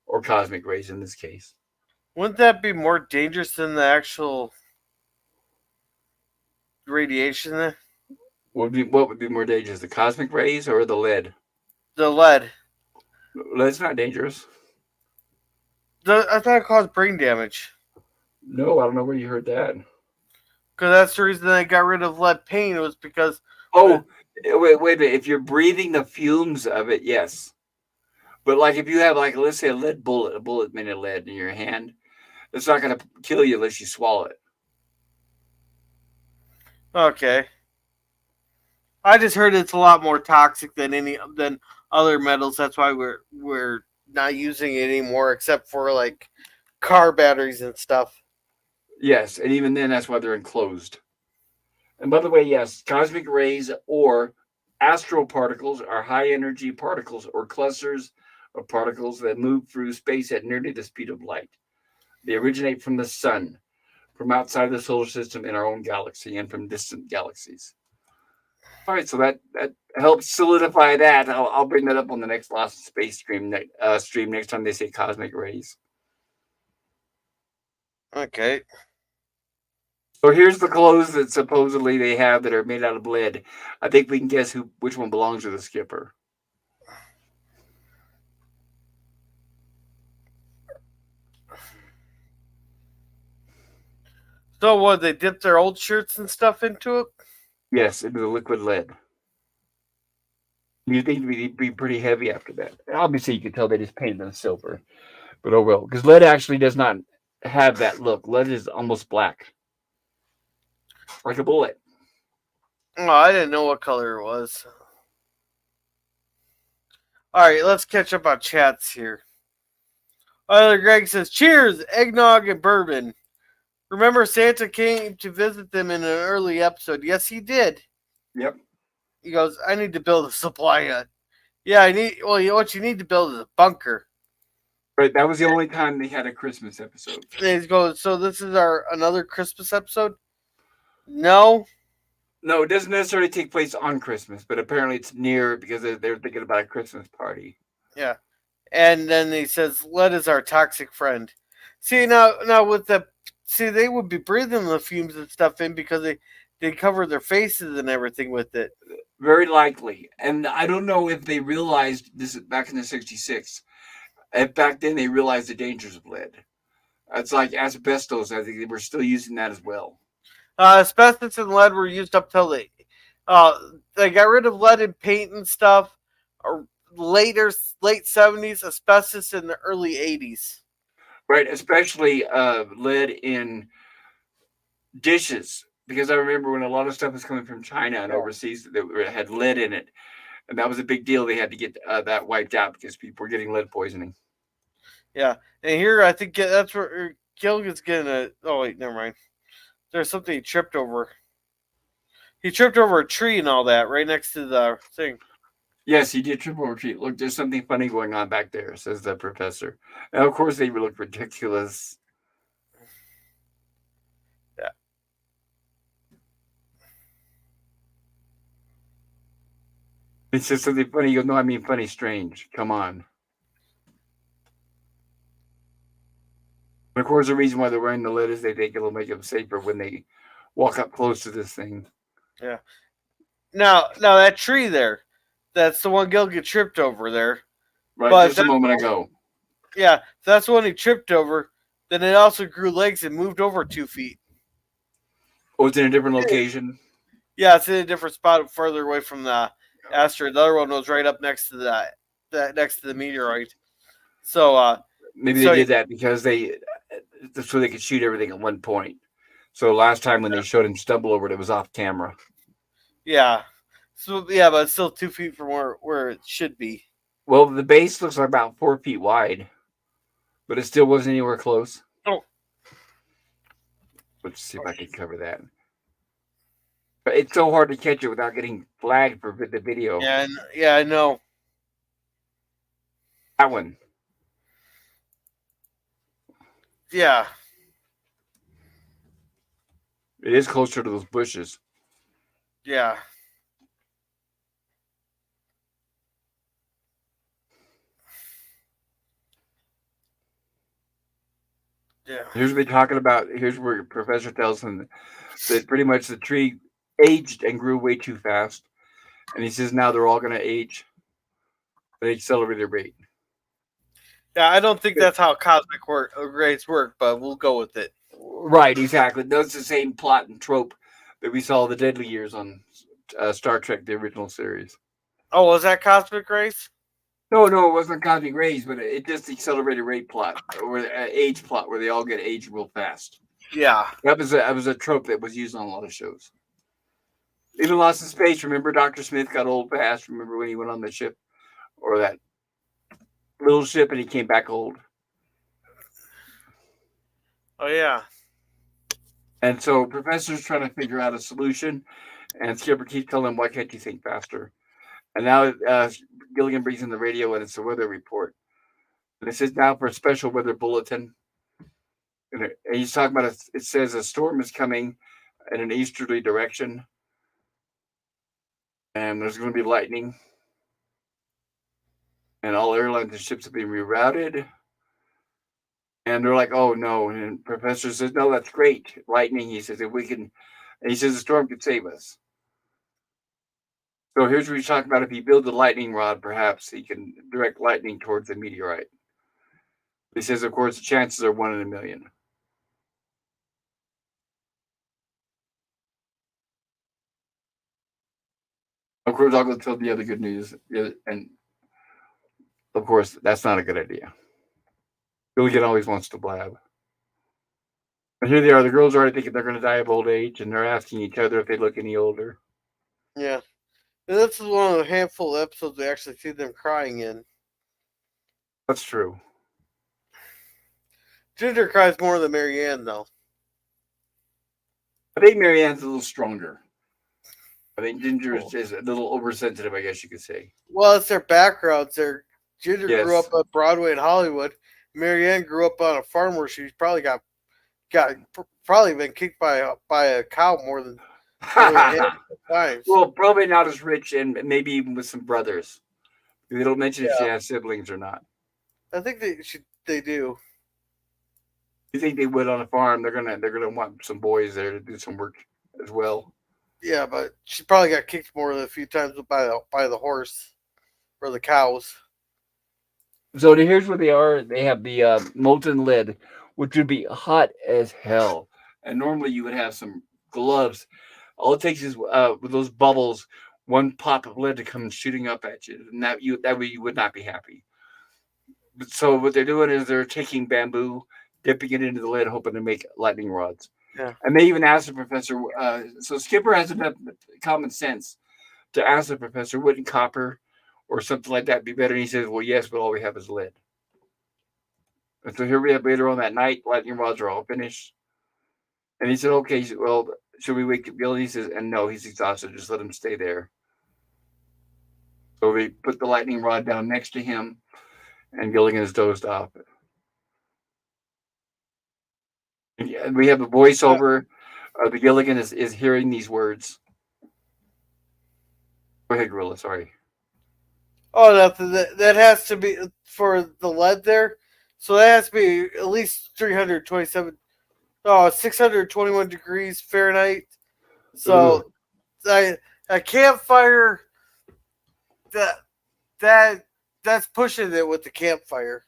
or cosmic rays in this case. Wouldn't that be more dangerous than the actual radiation? What would be more dangerous, the cosmic rays or the lead? The lead. Lead's not dangerous. I thought it caused brain damage. No, I don't know where you heard that. Because that's the reason they got rid of lead paint. It was because... Oh, Wait a minute. If you're breathing the fumes of it, yes. But like if you have like let's say a bullet made of lead in your hand, it's not going to kill you unless you swallow it. Okay. I just heard it's a lot more toxic than other metals. That's why we're not using it anymore, except for like car batteries and stuff. Yes, and even then, that's why they're enclosed. And by the way, yes, cosmic rays or astral particles are high energy particles or clusters of particles that move through space at nearly the speed of light. They originate from the sun, from outside the solar system in our own galaxy, and from distant galaxies. All right, so that helps solidify that. I'll bring that up on the next Lost in Space stream next time they say cosmic rays. Okay. So here's the clothes that supposedly they have that are made out of lead. I think we can guess which one belongs to the skipper. So what? They dip their old shirts and stuff into it. Yes, it was a liquid lead. You think it'd be pretty heavy after that? Obviously, you can tell they just painted them silver, but oh well, because lead actually does not have that look. Lead is almost black, like a bullet. Oh, I didn't know what color it was. All right, let's catch up on chats here. Greg says, "Cheers, eggnog and bourbon." Remember, Santa came to visit them in an early episode. Yes, he did. Yep. He goes, "I need to build a supply hut." Yeah, I need. Well, what you need to build is a bunker. Right. That was the only time they had a Christmas episode. And he goes, "So this is another Christmas episode?" No. No, it doesn't necessarily take place on Christmas, but apparently it's near because they're thinking about a Christmas party. Yeah. And then he says, "Lead is our toxic friend." See now with they would be breathing the fumes and stuff in because they cover their faces and everything with it. Very likely. And I don't know if they realized this back in the 66. If back then they realized the dangers of lead. It's like asbestos. I think they were still using that as well. Asbestos and lead were used up till they got rid of lead in paint and stuff. Or late 70s, asbestos in the early 80s. Right, especially lead in dishes. Because I remember when a lot of stuff was coming from China and overseas that had lead in it. And that was a big deal. They had to get that wiped out because people were getting lead poisoning. Yeah. And here, I think that's where Gilligan's getting a... Oh, wait, never mind. There's something he tripped over. He tripped over a tree and all that right next to the thing. Yes, he did trip over a tree. Look, there's something funny going on back there, says the professor. And of course, they look ridiculous. Yeah. He says something funny. He goes, no, I mean funny, strange. Come on. And of course, the reason why they're wearing the lid is they think it'll make them safer when they walk up close to this thing. Yeah. Now that tree there, that's the one Gilligan tripped over there. Right, but just a moment ago. Yeah, that's the one he tripped over. Then it also grew legs and moved over 2 feet. Oh, it's in a different location? Yeah, it's in a different spot further away from the asteroid. The other one was right up next to next to the meteoroid. So maybe they did that because so they could shoot everything at one point. So last time when they showed him stumble over it was off camera. Yeah. So yeah, but it's still 2 feet from where it should be. Well, the base looks like about 4 feet wide, but it still wasn't anywhere close. Oh. Let's see if I can cover that. But it's so hard to catch it without getting flagged for the video. Yeah, I know. That one. Yeah. It is closer to those bushes. Yeah. Yeah. Here's what they're talking about. Here's where your professor tells them that pretty much the tree aged and grew way too fast. And he says now they're all going to age at an accelerated rate. Yeah, I don't think that's how cosmic rays work, but we'll go with it. Right, exactly. That's the same plot and trope that we saw the Deadly Years on Star Trek, the original series. Oh, was that Cosmic Race? No, it wasn't cosmic rays, but it just accelerated rate plot or age plot where they all get aged real fast. Yeah. That was a trope that was used on a lot of shows. Even Lost in Space. Remember, Dr. Smith got old fast. Remember when he went on the ship or that little ship and he came back old. Oh yeah. And so Professor's trying to figure out a solution, and Skipper keeps telling him, "Why can't you think faster?" And now Gilligan brings in the radio, and it's a weather report. And it says now for a special weather bulletin. And he's talking about it says a storm is coming in an easterly direction, and there's going to be lightning, and all airlines and ships have been rerouted. And they're like, "Oh no!" And Professor says, "No, that's great, lightning." He says, "If we can," and he says, "The storm could save us." So here's what he's talking about: if he builds a lightning rod, perhaps he can direct lightning towards the meteorite. He says, of course, the chances are 1 in a million. Of course, I'll go tell the other good news, and of course, that's not a good idea. Gilligan always wants to blab. And here they are. The girls are already thinking they're going to die of old age, and they're asking each other if they look any older. Yeah. And this is one of the handful of episodes we actually see them crying in. That's true. Ginger cries more than Marianne, though. I think Marianne's a little stronger. I think Ginger is a little oversensitive, I guess you could say. Well, it's their backgrounds. Ginger Yes. grew up at Broadway in Hollywood. Marianne grew up on a farm where she's probably probably been kicked by a cow more than times. Well, probably not as rich, and maybe even with some brothers. They don't mention if she has siblings or not. I think they do. You think they would on a farm? They're gonna want some boys there to do some work as well. Yeah, but she probably got kicked more than a few times by the horse or the cows. So here's where they are. They have the molten lead, which would be hot as hell. And normally you would have some gloves. All it takes is with those bubbles, one pop of lead to come shooting up at you, and that way you would not be happy. But so what they're doing is they're taking bamboo, dipping it into the lead, hoping to make lightning rods. Yeah. And they even asked the professor. So Skipper has enough common sense to ask the professor, wouldn't copper or something like that be better? And he says, well, yes, but all we have is lead. And so here we have later on that night, lightning rods are all finished. And he said, okay, well, should we wake Bill? And he says, and no, he's exhausted. Just let him stay there. So they put the lightning rod down next to him, and Gilligan is dozed off. And we have a voiceover. The Gilligan is hearing these words. Go ahead, Gorilla. Sorry. Oh, nothing. That has to be for the lead there. So that has to be at least 621 degrees Fahrenheit. So a campfire that's pushing it with the campfire.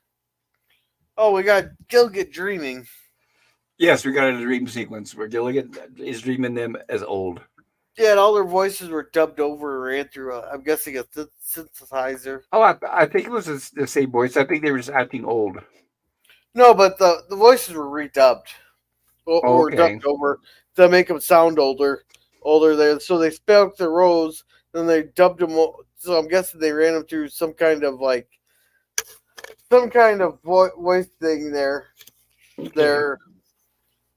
Oh, we got Gilligan dreaming. Yes, we got a dream sequence where Gilligan is dreaming them as old. Yeah, and all their voices were dubbed over and ran through, I'm guessing, a synthesizer. Oh, I think it was the same voice. I think they were just acting old. No, but the voices were redubbed. Or dubbed over to make them sound older there. So they spelled the rows, then they dubbed them. So I'm guessing they ran them through some kind of voice thing there. Okay. There.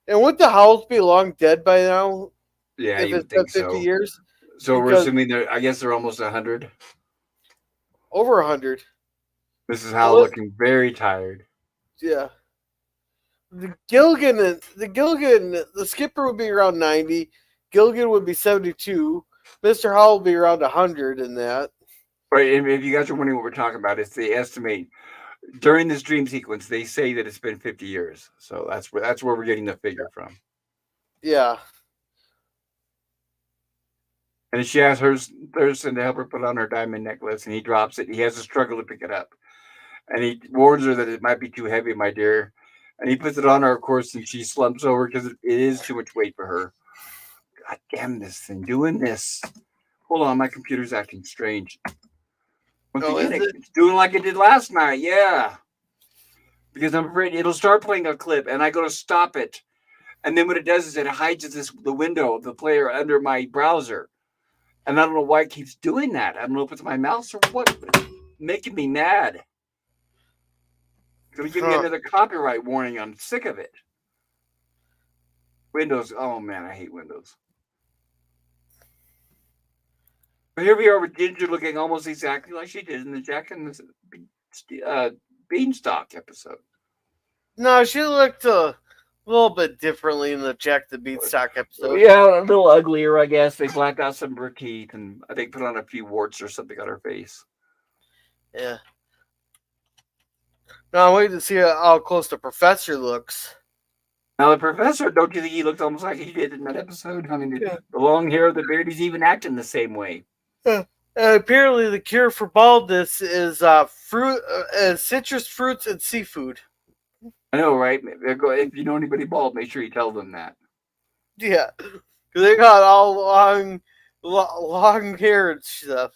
And would the Howells be long dead by now? Yeah, if you would it's think 50 so. years? So we're assuming I guess they're almost 100. Over 100. This is Howell looking very tired. Yeah. The skipper would be around 90. Gilligan would be 72. Mr. Howell would be around 100 in that. Right, and if you guys are wondering what we're talking about, it's they estimate during this dream sequence, they say that it's been 50 years. So that's where we're getting the figure from. Yeah. And she asks Thurston to help her put on her diamond necklace, and he drops it. He has to struggle to pick it up. And he warns her that it might be too heavy, my dear. And he puts it on her, of course, and she slumps over because it is too much weight for her. God damn this thing, doing this. Hold on, my computer's acting strange. Once Oh, again, is it? it's doing like it did last night. Yeah. Because I'm afraid it'll start playing a clip and I go to stop it. And then what it does is it hides the window of the player under my browser. And I don't know why it keeps doing that. I don't know if it's my mouse or what. But it's making me mad. It's going to give me Huh. another copyright warning. I'm sick of it. Windows. Oh, man, I hate Windows. But here we are with Ginger looking almost exactly like she did in the Jack and the Beanstalk episode. No, she looked a little bit differently in the Jack the Beanstalk episode. Yeah, a little uglier, I guess. They blacked out some of her teeth and I think put on a few warts or something on her face. Yeah. Now I'm waiting to see how close the professor looks. Now, the professor, don't you think he looked almost like he did in that episode? I mean, Yeah. the long hair, the beard, he's even acting the same way. Apparently, the cure for baldness is citrus fruits and seafood. I know, right? If you know anybody bald, make sure you tell them that. Yeah, because they got all long hair and stuff.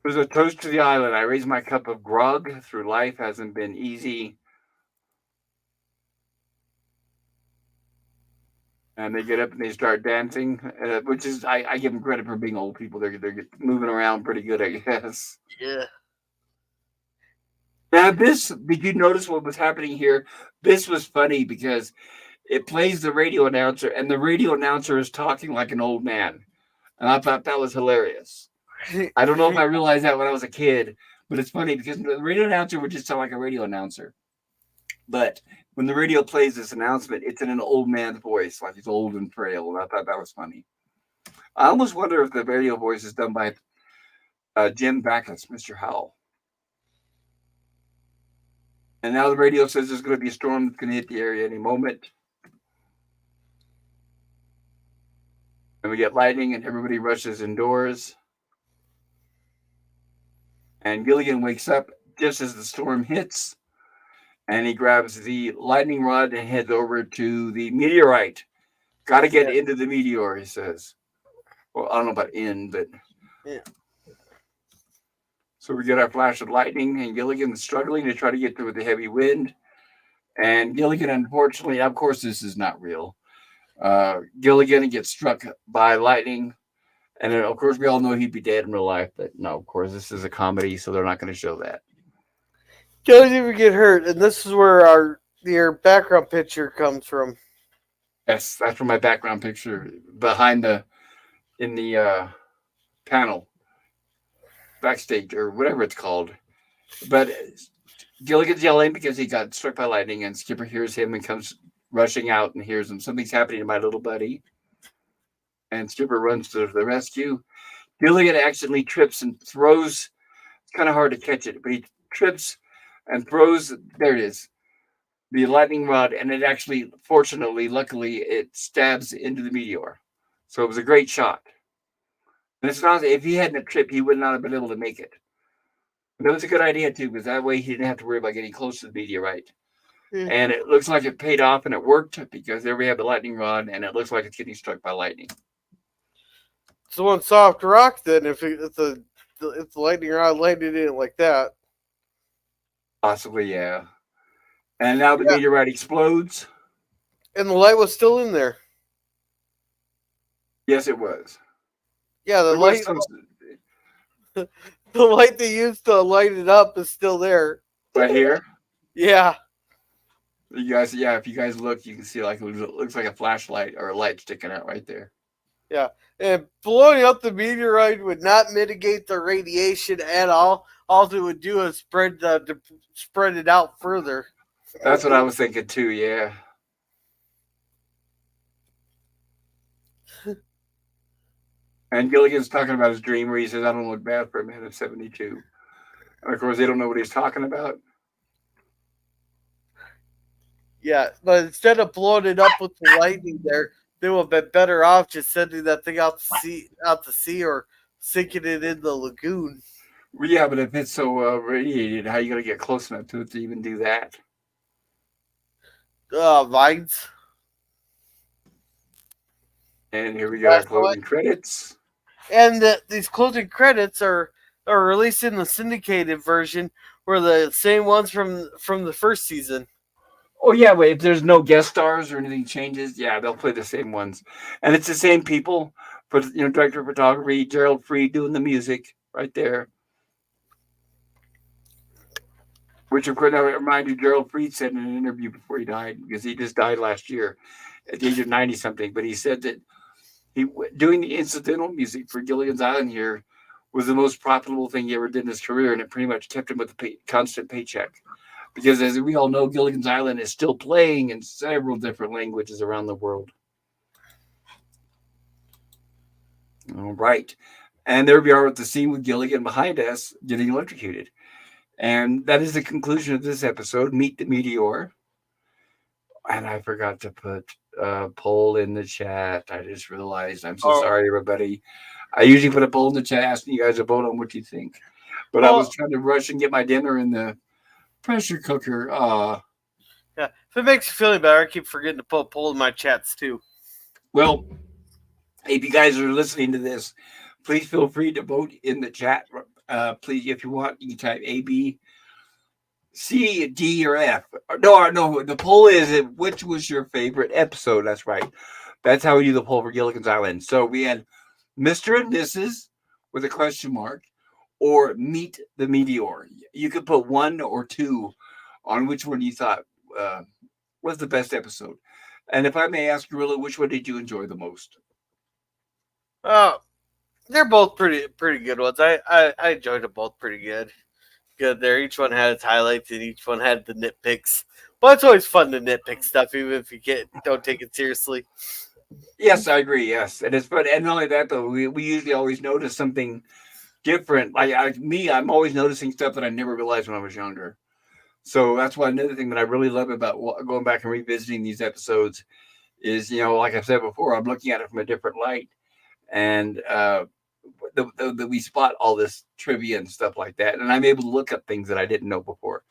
There's a toast to the island. I raise my cup of grog. Through life hasn't been easy. And they get up and they start dancing, which is I give them credit for being old people. They're moving around pretty good, I guess. Yeah. Now, did you notice what was happening here? This was funny because it plays the radio announcer, and the radio announcer is talking like an old man. And I thought that was hilarious. I don't know if I realized that when I was a kid, but it's funny because the radio announcer would just sound like a radio announcer. But when the radio plays this announcement, it's in an old man's voice, like he's old and frail. And I thought that was funny. I almost wonder if the radio voice is done by Jim Backus, Mr. Howell. And now the radio says there's going to be a storm that's going to hit the area any moment. And we get lightning and everybody rushes indoors. And Gilligan wakes up just as the storm hits. And he grabs the lightning rod and heads over to the meteorite. Got to get into the meteor, he says. Well, I don't know about in, but... Yeah. So we get our flash of lightning, and Gilligan's struggling to try to get through the heavy wind. And Gilligan, unfortunately, of course, this is not real. Gilligan gets struck by lightning. And then, of course, we all know he'd be dead in real life. But no, of course, this is a comedy, so they're not going to show that. Doesn't even get hurt, and this is where your background picture comes from. Yes, that's from my background picture behind in the panel, backstage or whatever it's called. But Gilligan's yelling because he got struck by lightning, and Skipper hears him and comes rushing out and hears him. Something's happening to my little buddy, and Skipper runs to the rescue. Gilligan accidentally trips and throws. It's kind of hard to catch it, but he trips and throws. There it is. The lightning rod, and it actually, fortunately, luckily, it stabs into the meteor. So it was a great shot. And it's not, if he hadn't tripped, he would not have been able to make it. But it was a good idea, too, because that way he didn't have to worry about getting close to the meteorite. Mm. And it looks like it paid off, and it worked, because there we have the lightning rod, and it looks like it's getting struck by lightning. So on soft rock, then, if the lightning rod landed in it like that. Possibly, yeah. And now the meteorite explodes. And the light was still in there. Yes, it was. Yeah, the light they used to light it up is still there. Right here? Yeah. You guys, yeah, if you guys look, you can see like it looks like a flashlight or a light sticking out right there. Yeah. And blowing up the meteorite would not mitigate the radiation at all. All it would do is spread it out further. That's what I was thinking too, yeah. And Gilligan's talking about his dream where he says, I don't look bad for a man of 72. And of course, they don't know what he's talking about. Yeah, but instead of blowing it up with the lightning there, they would have been better off just sending that thing out to sea or sinking it in the lagoon. Well, yeah, but if it's so radiated, how are you going to get close enough to it to even do that? Vines. And here we got So closing credits. and these closing credits are released in the syndicated version, were the same ones from the first season. Oh yeah, wait. If there's no guest stars or anything changes, yeah, they'll play the same ones, and it's the same people. But director of photography Gerald Freed doing the music right there. Which of course, I remind you, Gerald Freed said in an interview before he died, because he just died last year at the age of 90 something. But he said that doing the incidental music for Gilligan's Island here was the most profitable thing he ever did in his career, and it pretty much kept him with a constant paycheck. Because as we all know, Gilligan's Island is still playing in several different languages around the world. All right. And there we are with the scene with Gilligan behind us getting electrocuted. And that is the conclusion of this episode, Meet the Meteor. And I forgot to put a poll in the chat. I just realized. I'm so sorry, everybody. I usually put a poll in the chat asking you guys to vote on what you think. But I was trying to rush and get my dinner in the pressure cooker. Yeah, if it makes you feel any better, I keep forgetting to put a poll in my chats too. Well, if you guys are listening to this, please feel free to vote in the chat. Please, if you want, you can type A, B, C, D, or F. No. The poll is which was your favorite episode. That's right. That's how we do the poll for Gilligan's Island. So we had Mr. and Mrs. with a question mark, or Meet the Meteor. You could put 1 or 2 on which one you thought was the best episode. And if I may ask, Gorilla, which one did you enjoy the most? They're both pretty good ones. I enjoyed them both pretty good. Good there. Each one had its highlights and each one had the nitpicks. But it's always fun to nitpick stuff, even if you don't take it seriously. Yes, I agree. Yes, and it's fun. And not only that, though, we usually always notice something different. I'm always noticing stuff that I never realized when I was younger. So that's why another thing that I really love about going back and revisiting these episodes is, like I've said before, I'm looking at it from a different light, and we spot all this trivia and stuff like that, and I'm able to look up things that I didn't know before.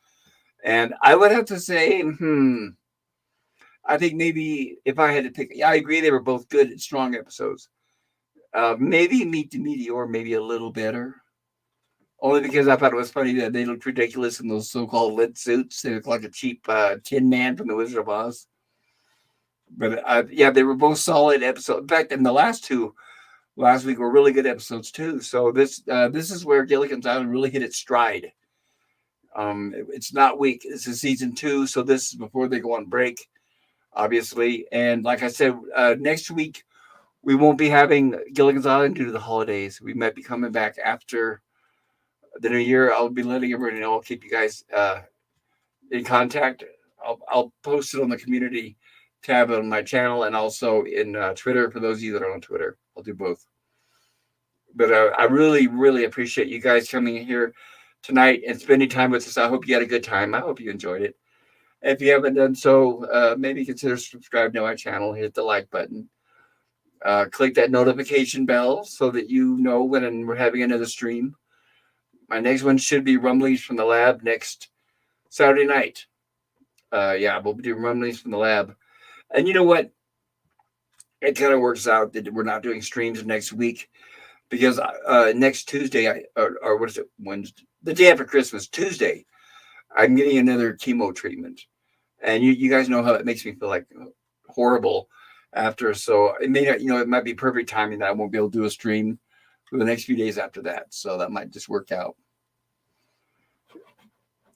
And I would have to say, I think maybe if I had to pick, I agree they were both good and strong episodes. Maybe Meet the Meteor, maybe a little better. Only because I thought it was funny that they looked ridiculous in those so-called lit suits. They looked like a cheap Tin Man from the Wizard of Oz. But yeah, they were both solid episodes. In fact, in the last two last week were really good episodes too. So this is where Gilligan's Island really hit its stride. It's not weak. This is season 2, so this is before they go on break, obviously. And like I said, next week we won't be having Gilligan's Island due to the holidays. We might be coming back after the new year. I'll be letting everybody know. I'll keep you guys in contact. I'll post it on the community tab on my channel and also in Twitter for those of you that are on Twitter. I'll do both. But I really, really appreciate you guys coming in here tonight and spending time with us. I hope you had a good time. I hope you enjoyed it. If you haven't done so, maybe consider subscribing to my channel. Hit the like button. Click that notification bell so that you know when we're having another stream. My next one should be Rumblings from the Lab next Saturday night. Yeah, we'll be doing Rumblings from the Lab. And you know what? It kind of works out that we're not doing streams next week because next Tuesday, or what is it, Wednesday? The day after Christmas, Tuesday, I'm getting another chemo treatment. And you guys know how it makes me feel like horrible after. So it may not, it might be perfect timing that I won't be able to do a stream for the next few days after that. So that might just work out.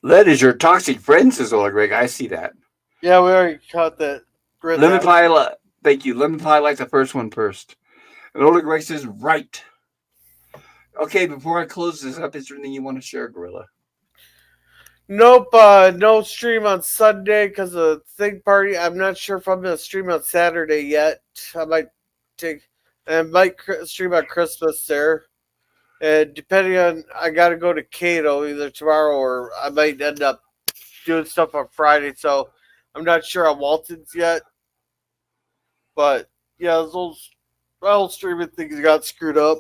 That is your toxic friend, says Ola Greg. I see that. Yeah, we already caught that. Lemon pie, thank you. Lemon pie like the first one first. And Ola Greg says, right. Okay, before I close this up, is there anything you want to share, Gorilla? Nope, no stream on Sunday because of the thing party. I'm not sure if I'm going to stream on Saturday yet. I might stream on Christmas there. And depending on, I got to go to Cato either tomorrow or I might end up doing stuff on Friday. So I'm not sure on Walton's yet. But yeah, those whole streaming things got screwed up.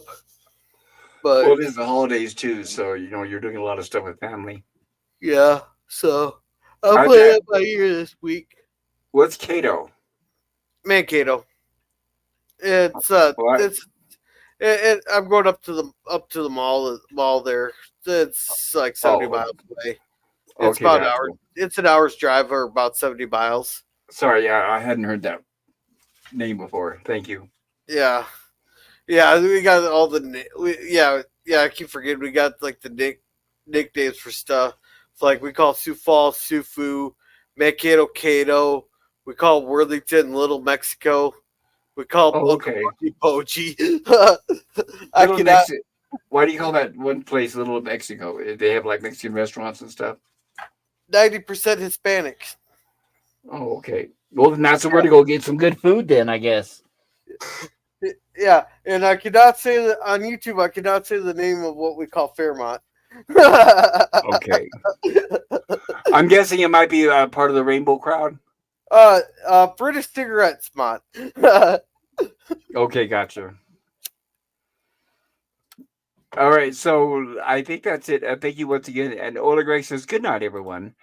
But well, it is the holidays too, so you're doing a lot of stuff with family. Yeah, so I'll play it by ear this week. What's Cato? Mankato. What? I'm going up to the mall there. It's like 70 Oh, miles away. It's okay, about an gotcha. hour. It's an hour's drive or about 70 miles. Sorry, I hadn't heard that name before. Thank you. Yeah, yeah. We got all the yeah. I keep forgetting we got like the nicknames for stuff. It's like we call Sioux Falls Sifu, Mankato Kato. We call Worthington Little Mexico. We call Oh, Uncle okay. Pochi. I Little cannot. Mexico. Why do you call that one place Little Mexico? They have like Mexican restaurants and stuff. 90% Hispanic. Oh, okay. Well, then that's where to go get some good food. Then I guess. Yeah, and I cannot say that on YouTube. I cannot say the name of what we call Fairmont. Okay. I'm guessing it might be part of the Rainbow Crowd. British cigarettes, Mont. Okay, gotcha. All right, so I think that's it. Thank you once again. And Ola Greg says, good night, everyone.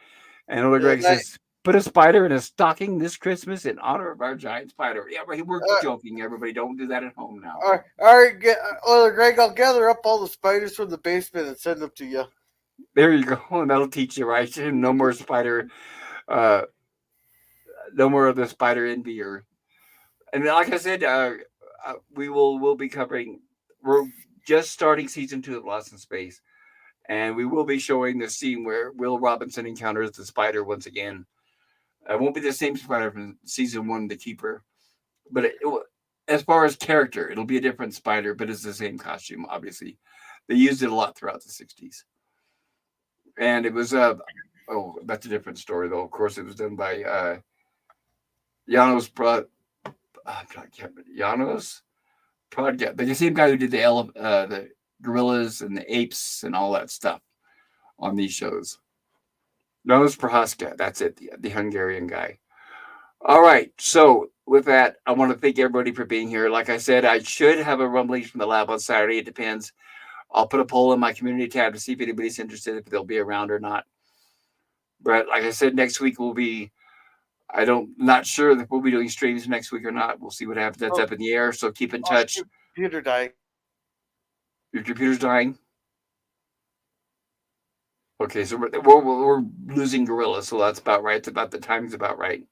And Ola Greg Night. says, put a spider in a stocking this Christmas in honor of our giant spider. Yeah, right, we're joking, everybody. Don't do that at home now. All right, Greg. I'll gather up all the spiders from the basement and send them to you. There you go. And that'll teach you, right? No more spider, uh, no more of the spider envy. And like I said, we'll be covering, we're just starting season 2 of Lost in Space. And we will be showing the scene where Will Robinson encounters the spider once again. It won't be the same spider from season 1, The Keeper, but as far as character, it'll be a different spider, but it's the same costume. Obviously, they used it a lot throughout the '60s, and it was that's a different story though. Of course, it was done by Janos Janos Prodgat, the same guy who did the gorillas and the apes and all that stuff on these shows. Janos Prohaska, that's it, the Hungarian guy. All right, so with that, I want to thank everybody for being here. Like I said, I should have a rumblings from the lab on Saturday. It depends. I'll put a poll in my community tab to see if anybody's interested, if they'll be around or not. But like I said, next week will be, not sure that we'll be doing streams next week or not. We'll see what happens. That's up in the air. So keep in touch. Computer dying. Your computer's dying. Okay, so we're losing Gorilla, so that's about right. It's about the timing's about right.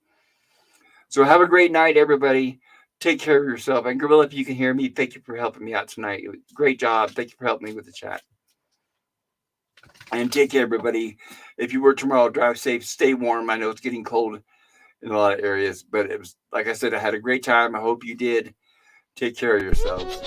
So have a great night, everybody. Take care of yourself. And Gorilla, if you can hear me, thank you for helping me out tonight. Great job. Thank you for helping me with the chat. And take care, everybody. If you work tomorrow, drive safe. Stay warm. I know it's getting cold in a lot of areas, but it was, like I said, I had a great time. I hope you did. Take care of yourselves.